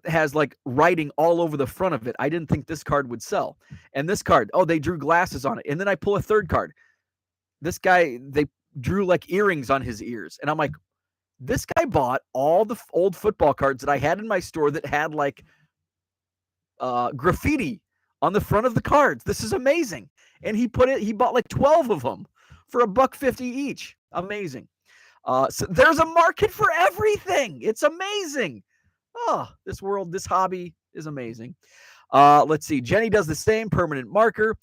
A: has like writing all over the front of it. I didn't think this card would sell. And this card, oh, they drew glasses on it. And then I pull a third card. This guy, they drew like earrings on his ears. And I'm like, this guy bought all the old football cards that I had in my store that had like graffiti on the front of the cards. This is amazing. And he bought like 12 of them for $1.50 each. Amazing. So there's a market for everything. It's amazing. Oh, this hobby is amazing. Let's see. Jenny does the same, permanent marker.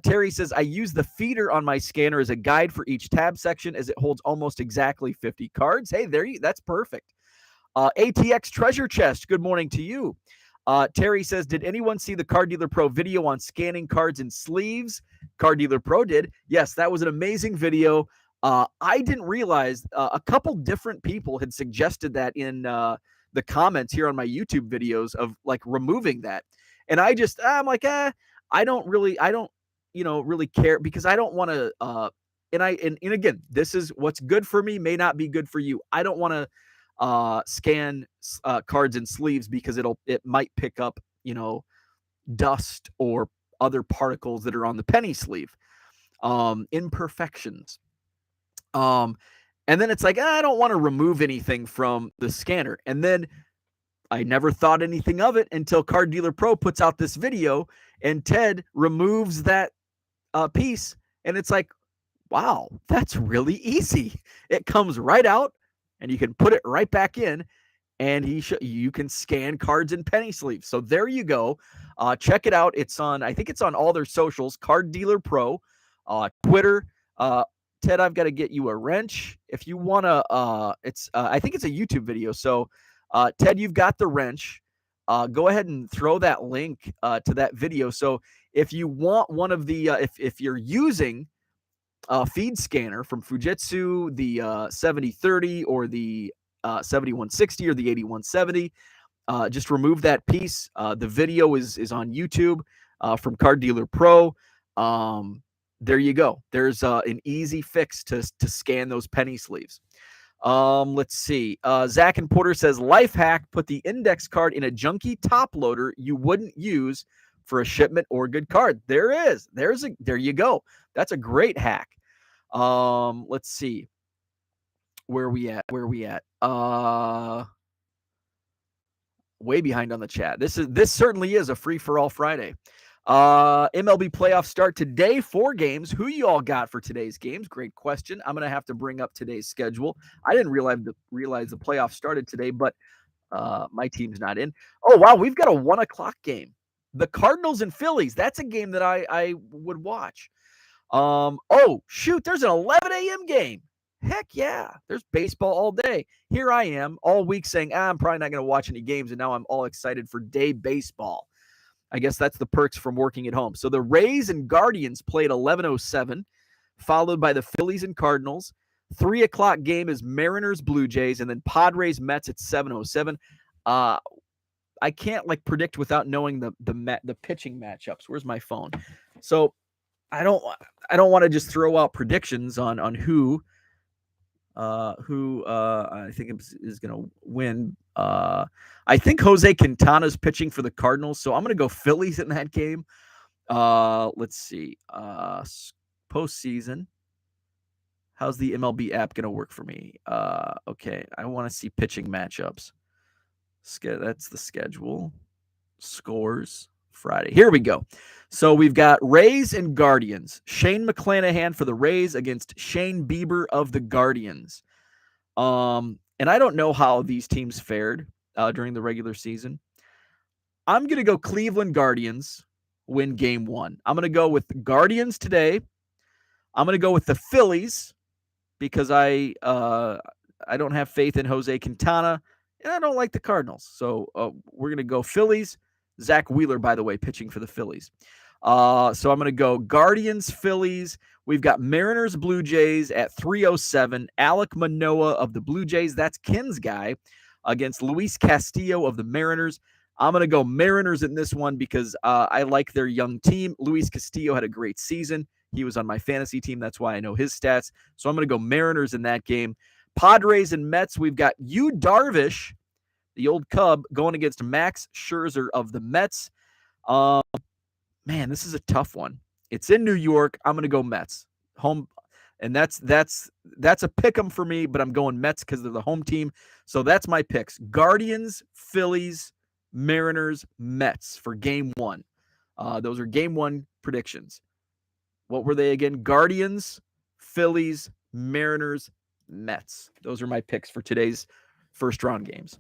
A: Terry says, I use the feeder on my scanner as a guide for each tab section as it holds almost exactly 50 cards. Hey, that's perfect. ATX Treasure Chest, good morning to you. Terry says, did anyone see the Card Dealer Pro video on scanning cards and sleeves? Card Dealer Pro did. Yes, that was an amazing video. I didn't realize a couple different people had suggested that in the comments here on my YouTube videos of like removing that. And I'm like, I don't really care, because I don't want to, and again, this is what's good for me may not be good for you. I don't want to scan cards and sleeves because it might pick up, dust or other particles that are on the penny sleeve, imperfections. And then it's like, I don't want to remove anything from the scanner. And then I never thought anything of it until Card Dealer Pro puts out this video and Ted removes that piece. And it's like, wow, that's really easy. It comes right out and you can put it right back in, and you can scan cards and penny sleeves. So there you go. Check it out. I think it's on all their socials, Card Dealer Pro, Twitter. Ted, I've got to get you a wrench. If you want to, I think it's a YouTube video. So Ted, you've got the wrench. Go ahead and throw that link to that video. So if you want one of the, if you're using a feed scanner from Fujitsu, the 7030 or the 7160 or the 8170, just remove that piece. The video is on YouTube from Card Dealer Pro. There you go. There's an easy fix to scan those penny sleeves. Let's see. Zach and Porter says, life hack, put the index card in a junky top loader you wouldn't use for a shipment or good card. There you go. That's a great hack. Let's see. Where are we at? Way behind on the chat. This certainly is a free for all Friday. MLB playoffs start today. 4 games. Who you all got for today's games? Great question. I'm going to have to bring up today's schedule. I didn't realize the playoffs started today, but my team's not in. Oh, wow. We've got a 1 o'clock game. The Cardinals and Phillies. That's a game that I would watch. Oh, shoot. There's an 11 a.m. game. Heck yeah. There's baseball all day. Here I am all week saying, I'm probably not going to watch any games, and now I'm all excited for day baseball. I guess that's the perks from working at home. So the Rays and Guardians played 11:07, followed by the Phillies and Cardinals. 3 o'clock game is Mariners Blue Jays, and then Padres Mets at 7:07. I can't predict without knowing the pitching matchups. Where's my phone? So I don't want to just throw out predictions on who I think is going to win. I think Jose Quintana's pitching for the Cardinals, so I'm going to go Phillies in that game. Let's see. Postseason. How's the MLB app going to work for me? Okay, I want to see pitching matchups. That's the schedule. Scores. Friday. Here we go. So we've got Rays and Guardians. Shane McClanahan for the Rays against Shane Bieber of the Guardians. And I don't know how these teams fared during the regular season. I'm going to go Cleveland Guardians win game 1. I'm going to go with the Guardians today. I'm going to go with the Phillies because I don't have faith in Jose Quintana, and I don't like the Cardinals. So we're going to go Phillies. Zach Wheeler, by the way, pitching for the Phillies. So I'm going to go Guardians, Phillies. We've got Mariners, Blue Jays at 3:07. Alek Manoah of the Blue Jays, that's Ken's guy, against Luis Castillo of the Mariners. I'm going to go Mariners in this one because I like their young team. Luis Castillo had a great season. He was on my fantasy team. That's why I know his stats. So I'm going to go Mariners in that game. Padres and Mets, we've got Yu Darvish, the old Cub, going against Max Scherzer of the Mets. Man, this is a tough one. It's in New York. I'm going to go Mets. Home, and that's a pick 'em for me, but I'm going Mets because they're the home team. So that's my picks. Guardians, Phillies, Mariners, Mets for game 1. Those are game 1 predictions. What were they again? Guardians, Phillies, Mariners, Mets. Those are my picks for today's first round games.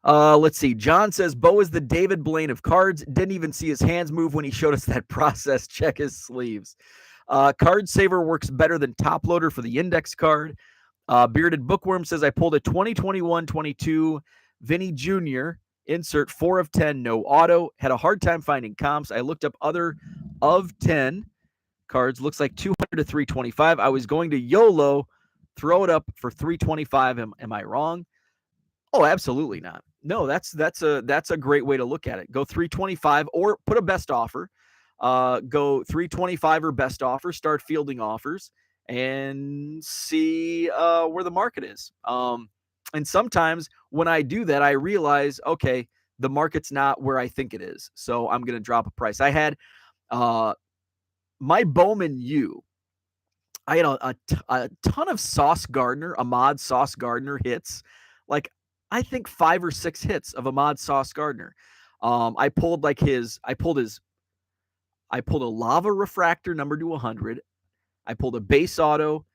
A: Let's see. John says, Bo is the David Blaine of cards. Didn't even see his hands move when he showed us that process. Check his sleeves. Card Saver works better than Top Loader for the index card. Bearded Bookworm says, I pulled a 2021-22 Vinny Jr. Insert 4 of 10, no auto. Had a hard time finding comps. I looked up other of 10 cards. Looks like 200 to 325. I was going to YOLO, throw it up for 325. Am I wrong? Oh, absolutely not. No, that's a great way to look at it. Go 325 or put a best offer. Go 325 or best offer. Start fielding offers and see where the market is. And sometimes when I do that, I realize, okay, the market's not where I think it is. So I'm going to drop a price. I had my Bowman U. I had a ton of Ahmad Sauce Gardner hits. I think 5 or 6 hits of Ahmad Sauce Gardner. I pulled a lava refractor numbered to 100. I pulled a base auto.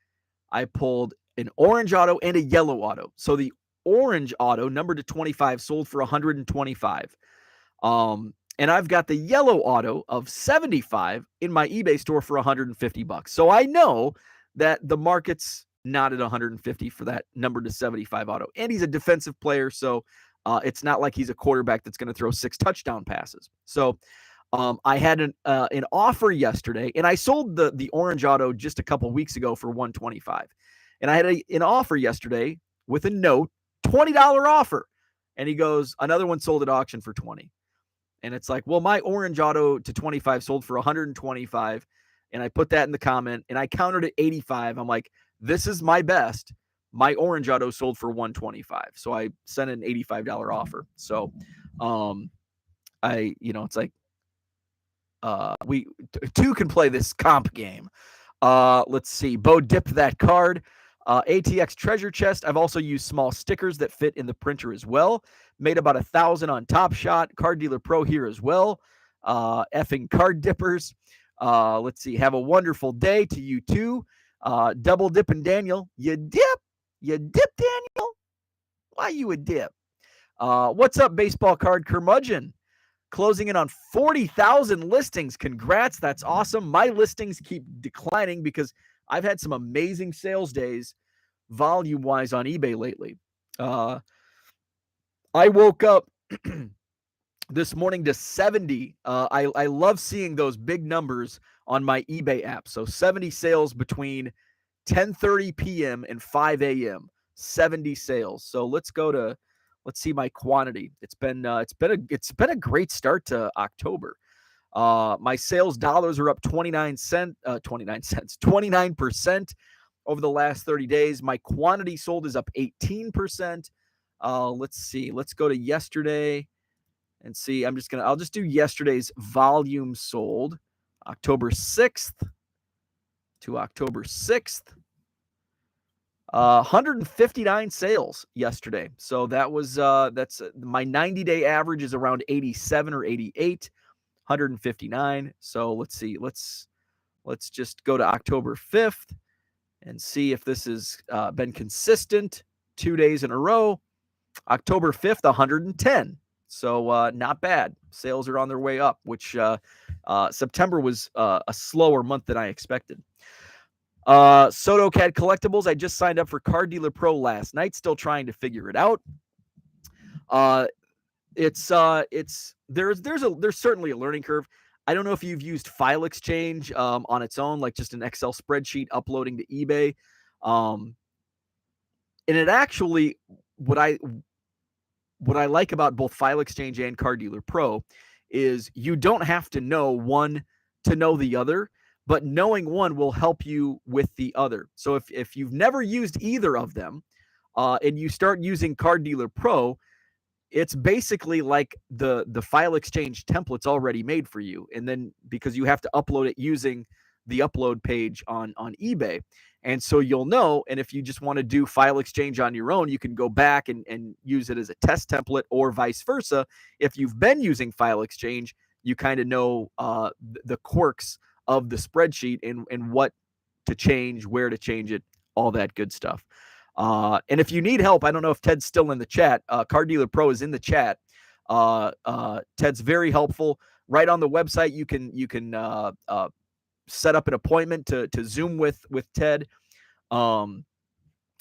A: I pulled an orange auto and a yellow auto. So the orange auto numbered to 25 sold for 125. And I've got the yellow auto of 75 in my eBay store for $150. So I know that the market's not at 150 for that number to 75 auto. And he's a defensive player, so it's not like he's a quarterback that's going to throw 6 touchdown passes. So I had an offer yesterday, and I sold the orange auto just a couple weeks ago for $125. And I had an offer yesterday with a note, $20 offer. And he goes, another one sold at auction for $20. And it's like, well, my orange auto to 25 sold for 125. And I put that in the comment, and I countered at 85. I'm like, this is my best. My orange auto sold for 125. So I sent an $85 offer. So it's like we two can play this comp game. Let's see. Bo dipped that card. ATX treasure chest. I've also used small stickers that fit in the printer as well. Made about 1,000 on Top Shot. Card Dealer Pro here as well. effing card dippers. Let's see. Have a wonderful day to you too. Double dipping Daniel. You dip, Daniel. Why you a dip? What's up, baseball card curmudgeon? Closing in on 40,000 listings. Congrats. That's awesome. My listings keep declining because I've had some amazing sales days volume-wise on eBay lately. I woke up this morning to 70. I love seeing those big numbers on my eBay app. So 70 sales between 10:30 p.m. and 5 a.m. 70 sales. So let's see my quantity. It's been a great start to October. My sales dollars are up 29% over the last 30 days. My quantity sold is up 18%. Let's see. Let's go to yesterday and see. I'll just do yesterday's volume sold, October 6th to October 6th. 159 sales yesterday. So that was that's my 90-day average is around 87 or 88. 159. So let's see. Let's just go to October 5th and see if this has been consistent 2 days in a row. October 5th, 110. So not bad. Sales are on their way up, which September was a slower month than I expected. SotoCAD Collectibles. I just signed up for Card Dealer Pro last night. Still trying to figure it out. There's certainly a learning curve. I don't know if you've used File Exchange on its own, like just an Excel spreadsheet uploading to eBay. And it actually, what I like about both File Exchange and Card Dealer Pro is you don't have to know one to know the other, but knowing one will help you with the other. So if you've never used either of them and you start using Card Dealer Pro, it's basically like the File Exchange template's already made for you. And then because you have to upload it using the upload page on eBay. And so you'll know, and if you just want to do File Exchange on your own, you can go back and use it as a test template, or vice versa. If you've been using File Exchange, you kind of know the quirks of the spreadsheet and what to change, where to change it, all that good stuff. And if you need help, I don't know if Ted's still in the chat. Card Dealer Pro is in the chat. Ted's very helpful. Right on the website, you can set up an appointment to Zoom with Ted. And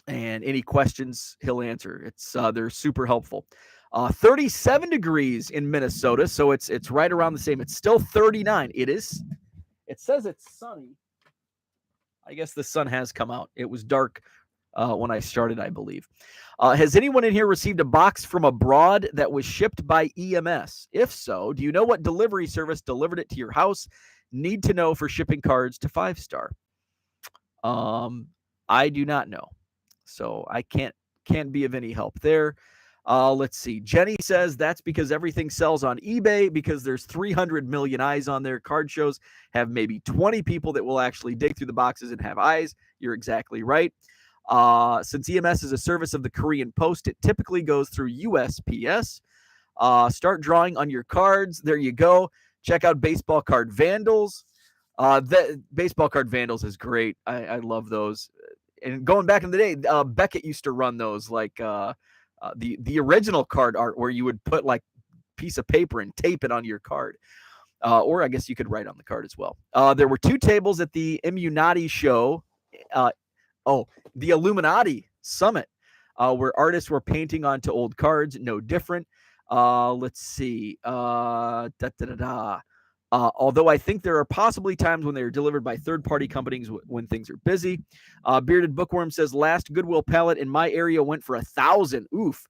A: any questions he'll answer. They're super helpful. 37 degrees in Minnesota, so it's right around the same. It's still 39. It says it's sunny. I guess the sun has come out. It was dark when I started, I believe. Has anyone in here received a box from abroad that was shipped by EMS? If so, do you know what delivery service delivered it to your house? Need to know for shipping cards to 5-star. I do not know, so I can't be of any help there. Let's see. Jenny says that's because everything sells on eBay because there's 300 million eyes on there. Card shows have maybe 20 people that will actually dig through the boxes and have eyes. You're exactly right. Since EMS is a service of the Korean Post, it typically goes through USPS. Start drawing on your cards. There you go. Check out Baseball Card Vandals. The Baseball Card Vandals is great. I love those. And going back in the day, Beckett used to run those, like the original card art where you would put like piece of paper and tape it on your card. Or I guess you could write on the card as well. There were 2 tables at the Immunati show. The Illuminati Summit, where artists were painting onto old cards. No different. Let's see. Although I think there are possibly times when they are delivered by third-party companies when things are busy. Bearded Bookworm says last Goodwill pallet in my area went for $1,000. Oof.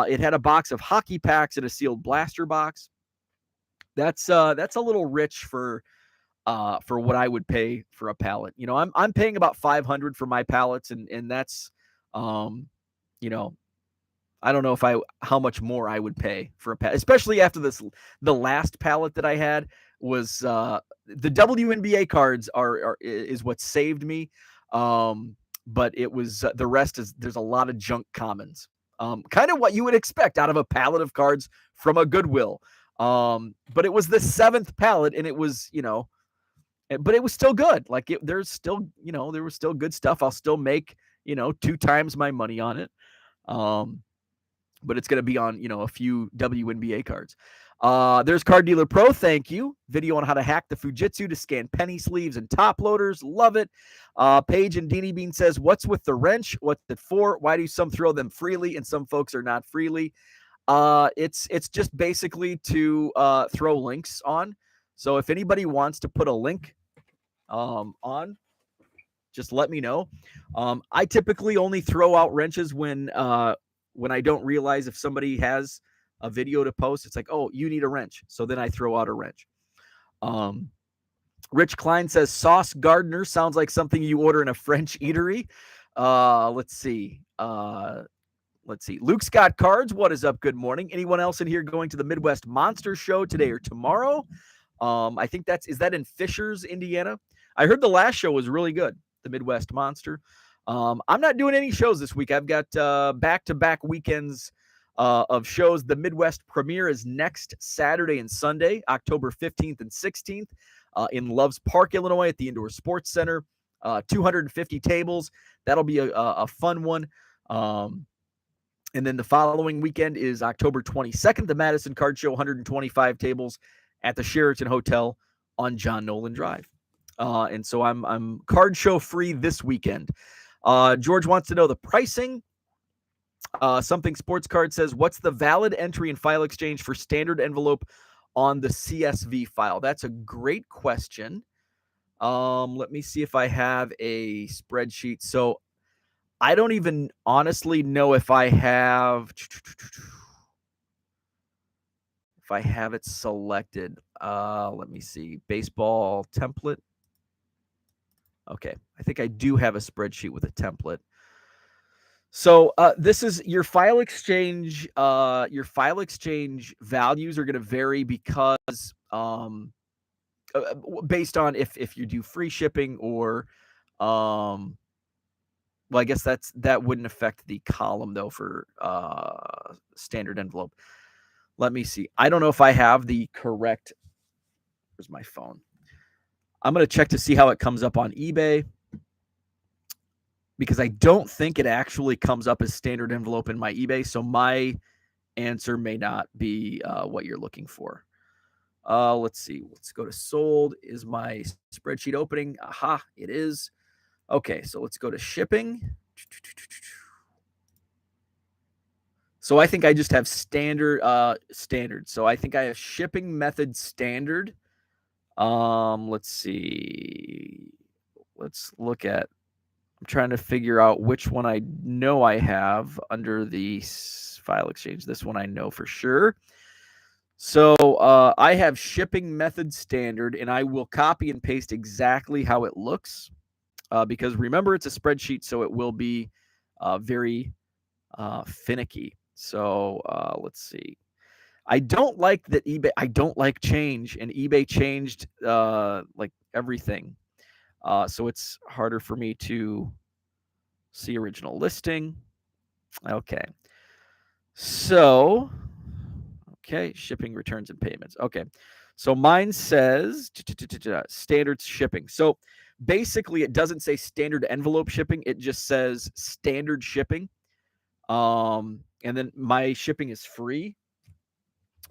A: It had a box of hockey packs and a sealed blaster box. That's a little rich for what I would pay for a pallet. You know, I'm paying about $500 for my pallets, and that's you know, I don't know how much more I would pay for a pallet, especially after the last pallet that I had was the WNBA cards is what saved me. But it was the rest there's a lot of junk commons. Kind of what you would expect out of a pallet of cards from a Goodwill. But it was the 7th pallet, and it was, but it was still good. Like there's still, there was still good stuff. I'll still make, 2 times my money on it. But it's going to be on, a few WNBA cards. There's Card Dealer Pro. Thank you. Video on how to hack the Fujitsu to scan penny sleeves and top loaders. Love it. Paige and Deanie Bean says, what's with the wrench? What's it for? Why do some throw them freely and some folks are not freely? It's just basically to throw links on. So if anybody wants to put a link on, just let me know. I typically only throw out wrenches when I don't realize if somebody has a video to post. It's like, oh, you need a wrench. So then I throw out a wrench. Rich Klein says, Sauce Gardener sounds like something you order in a French eatery. Let's see. Luke Scott Cards, what is up? Good morning. Anyone else in here going to the Midwest Monster Show today or tomorrow? I think is that in Fishers, Indiana? I heard the last show was really good, the Midwest Monster. I'm not doing any shows this week. I've got back-to-back weekends of shows. The Midwest premiere is next Saturday and Sunday, October 15th and 16th in Loves Park, Illinois at the Indoor Sports Center. 250 tables. That'll be a fun one. And then the following weekend is October 22nd, the Madison Card Show, 125 tables at the Sheraton Hotel on John Nolan Drive. And so I'm card show free this weekend. George wants to know the pricing. Something Sports Card says, what's the valid entry and file exchange for standard envelope on the CSV file? That's a great question. Let me see if I have a spreadsheet. So I don't even honestly know if I have it selected. Let me see. Baseball template. Okay. I think I do have a spreadsheet with a template. So this is your file exchange. Your file exchange values are going to vary because based on if you do free shipping or well, I guess that wouldn't affect the column though for standard envelope. Let me see. I don't know if I have the correct. Where's my phone? I'm going to check to see how it comes up on eBay because I don't think it actually comes up as standard envelope in my eBay. So my answer may not be what you're looking for. Let's see. Let's go to sold. Is my spreadsheet opening? Aha, it is. Okay, so let's go to shipping. So I think I just have standard. So I think I have shipping method standard. Let's see. Let's look at. I'm trying to figure out which one I know I have under the file exchange. This one I know for sure. So I have shipping method standard, and I will copy and paste exactly how it looks. Because remember, it's a spreadsheet, so it will be very finicky. So let's see. I don't like that eBay. I don't like change, and eBay changed like everything. So it's harder for me to see original listing. Okay. So, okay, shipping, returns, and payments. Okay. So mine says standard shipping. So basically, it doesn't say standard envelope shipping. It just says standard shipping. And then my shipping is free.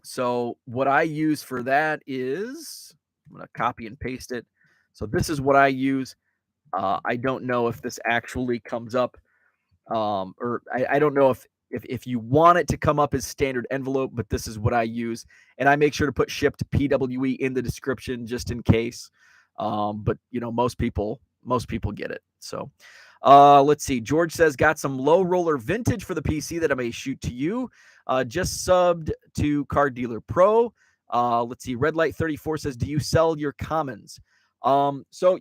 A: So what I use for that is, I'm going to copy and paste it. So this is what I use. I don't know if this actually comes up, or I don't know if you want it to come up as standard envelope, but this is what I use. And I make sure to put shipped PWE in the description just in case. But most people get it. So let's see. George says, got some low roller vintage for the PC that I may shoot to you. Just subbed to Card Dealer Pro. Let's see. Red Light 34 says, do you sell your commons? So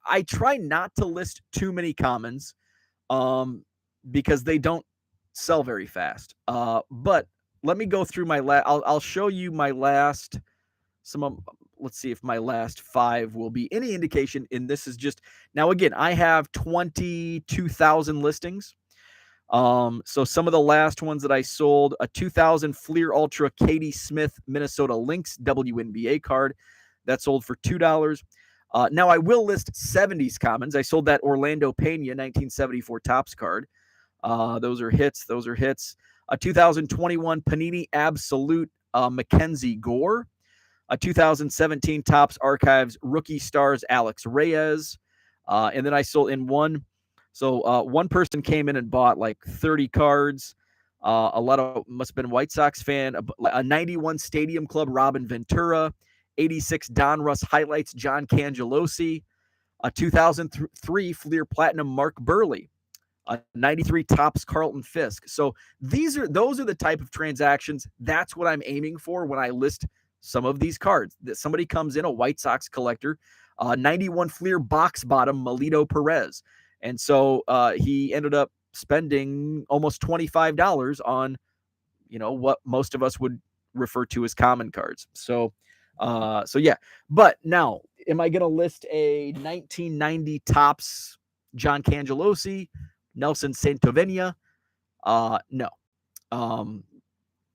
A: I try not to list too many commons because they don't sell very fast. But let me go through my I'll show you my last let's see if my last 5 will be any indication. And this is just, now again, I have 22,000 listings. So some of the last ones that I sold, a 2000 Fleer Ultra Katie Smith Minnesota Lynx WNBA card that sold for $2. Now I will list 70s commons. I sold that Orlando Pena 1974 Topps card. Those are hits. A 2021 Panini Absolute Mackenzie Gore. A 2017 Topps Archives Rookie Stars Alex Reyes. And then I sold in one. So one person came in and bought like 30 cards. A lot of must have been White Sox fan. A 91 Stadium Club Robin Ventura. 86 Donruss Highlights John Cangelosi. A 2003 Fleer Platinum Mark Burley. A 93 Topps Carlton Fisk. So those are the type of transactions. That's what I'm aiming for when I list some of these cards. That somebody comes in, a White Sox collector, 91 Fleer box bottom Melito Perez. And so he ended up spending almost $25 on, what most of us would refer to as common cards. So yeah. But now, am I going to list a 1990 Topps John Cangelosi, Nelson Santovenia? No.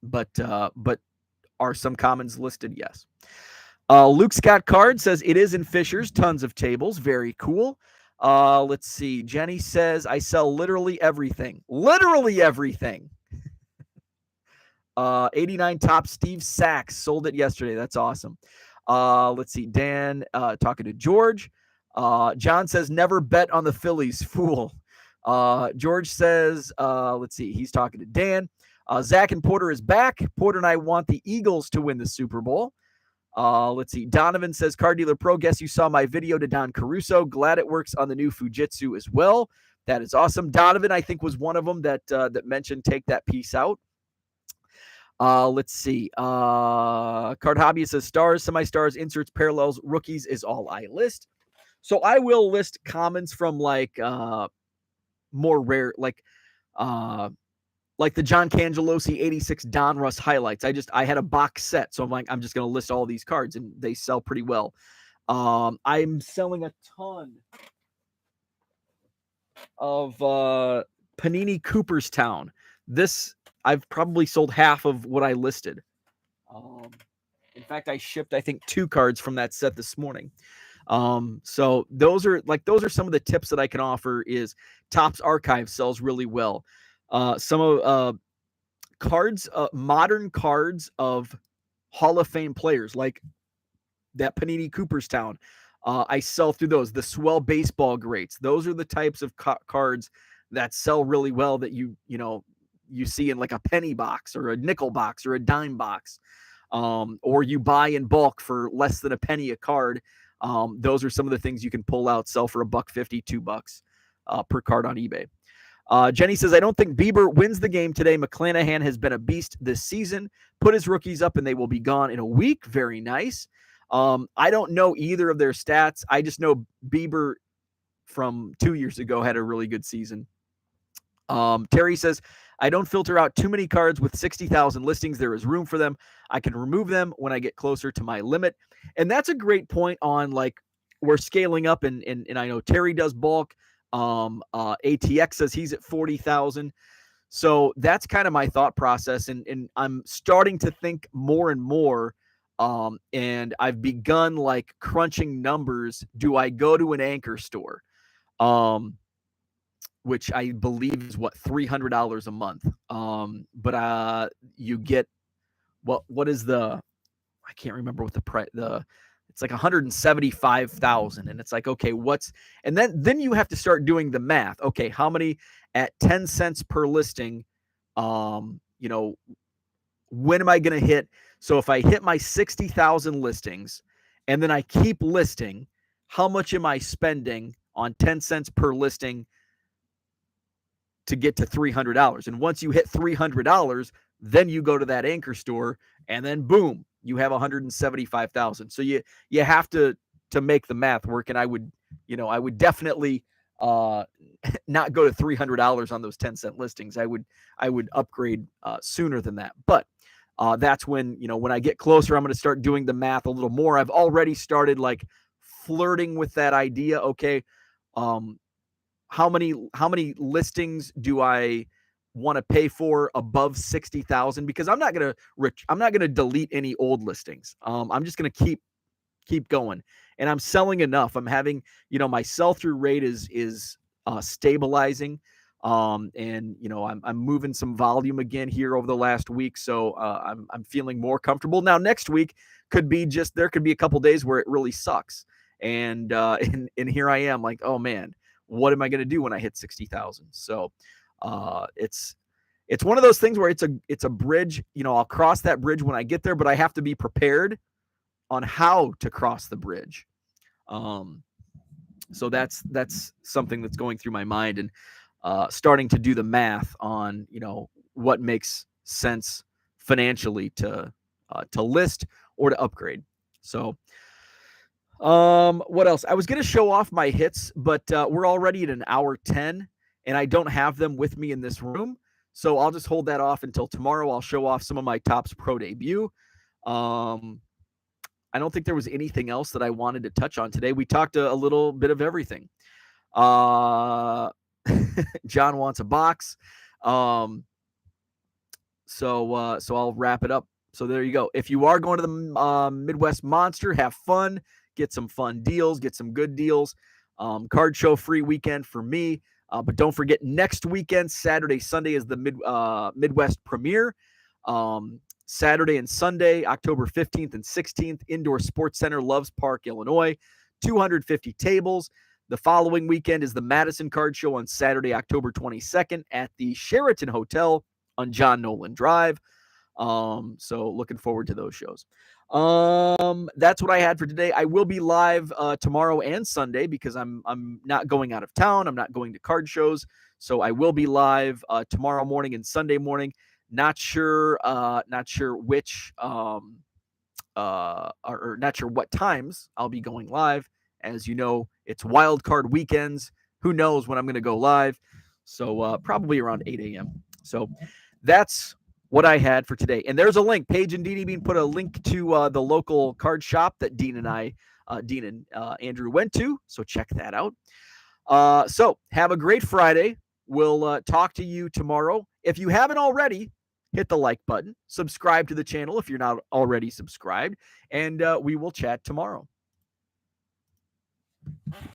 A: But are some commons listed? Yes. Luke Scott Card says it is in Fisher's. Tons of tables. Very cool. Let's see. Jenny says, I sell literally everything. Literally everything. 89 Topps Steve Sachs. Sold it yesterday. That's awesome. Let's see. Dan talking to George. John says, never bet on the Phillies. Fool. George says, let's see. He's talking to Dan. Zach and Porter is back. Porter and I want the Eagles to win the Super Bowl. Let's see. Donovan says, Car Dealer Pro, guess you saw my video to Don Caruso. Glad it works on the new Fujitsu as well. That is awesome. Donovan, I think, was one of them that mentioned take that piece out. Let's see. Card Hobbyist says, stars, semi-stars, inserts, parallels, rookies is all I list. So I will list commons from like more rare, like the John Cangelosi 86 Donruss highlights. I had a box set, so I'm just going to list all these cards, and they sell pretty well. I'm selling a ton of Panini Cooperstown. This I've probably sold half of what I listed. In fact, I shipped, I think, 2 cards from that set this morning. So those are some of the tips that I can offer. Is Topps Archive sells really well. Some of cards, modern cards of Hall of Fame players, like that Panini Cooperstown. I sell through those. The Swell Baseball Greats. Those are the types of cards that sell really well that you see in like a penny box or a nickel box or a dime box, or you buy in bulk for less than a penny a card. Those are some of the things you can pull out, sell for $1.50, $2 per card on eBay. Jenny says, I don't think Bieber wins the game today. McClanahan has been a beast this season. Put his rookies up and they will be gone in a week. Very nice. I don't know either of their stats. I just know Bieber from 2 years ago had a really good season. Terry says, I don't filter out too many cards with 60,000 listings. There is room for them. I can remove them when I get closer to my limit. And that's a great point on, like, we're scaling up, and I know Terry does bulk. ATX says he's at 40,000. So that's kind of my thought process. And I'm starting to think more and more. And I've begun like crunching numbers. Do I go to an anchor store? Which I believe is $300 a month. But you get what is I can't remember what the price, it's like 175,000. And it's like, okay, and then you have to start doing the math. Okay, how many at 10 cents per listing? When am I going to hit? So if I hit my 60,000 listings and then I keep listing, how much am I spending on 10 cents per listing to get to $300? And once you hit $300, then you go to that anchor store, and then boom, you have 175,000. So you have to make the math work. And I would definitely not go to $300 on those 10-cent listings. I would upgrade sooner than that. But that's when I get closer, I'm going to start doing the math a little more. I've already started like flirting with that idea. Okay, how many listings do I want to pay for above 60,000, because I'm not gonna delete any old listings. I'm just gonna keep going, and I'm selling enough. I'm having, my sell through rate is stabilizing, and I'm moving some volume again here over the last week, so I'm feeling more comfortable. Now next week there could be a couple days where it really sucks, and and here I am like, oh man, what am I going to do when I hit 60,000? So it's one of those things where it's a bridge. I'll cross that bridge when I get there, but I have to be prepared on how to cross the bridge. So that's something that's going through my mind, and starting to do the math on what makes sense financially to list or to upgrade. So what else? I was going to show off my hits, but we're already at an hour 10, and I don't have them with me in this room. So I'll just hold that off until tomorrow. I'll show off some of my Topps Pro debut. I don't think there was anything else that I wanted to touch on today. We talked a little bit of everything. John wants a box. So I'll wrap it up. So there you go. If you are going to the Midwest Monster, have fun, get some fun deals, get some good deals. Card show free weekend for me. But don't forget, next weekend, Saturday, Sunday is the Midwest premiere. Saturday and Sunday, October 15th and 16th, Indoor Sports Center, Loves Park, Illinois, 250 tables. The following weekend is the Madison Card Show on Saturday, October 22nd at the Sheraton Hotel on John Nolan Drive. So looking forward to those shows. That's what I had for today. I will be live tomorrow and Sunday because I'm not going out of town. I'm not going to card shows. So I will be live tomorrow morning and Sunday morning. Not sure which or not sure what times I'll be going live. As you know, it's wild card weekends. Who knows when I'm going to go live? So probably around 8 a.m. So that's what I had for today. And there's a link. Paige and Deanie Bean put a link to the local card shop that Dean and Andrew went to. So check that out. So have a great Friday. We'll talk to you tomorrow. If you haven't already, hit the like button, subscribe to the channel if you're not already subscribed, and we will chat tomorrow.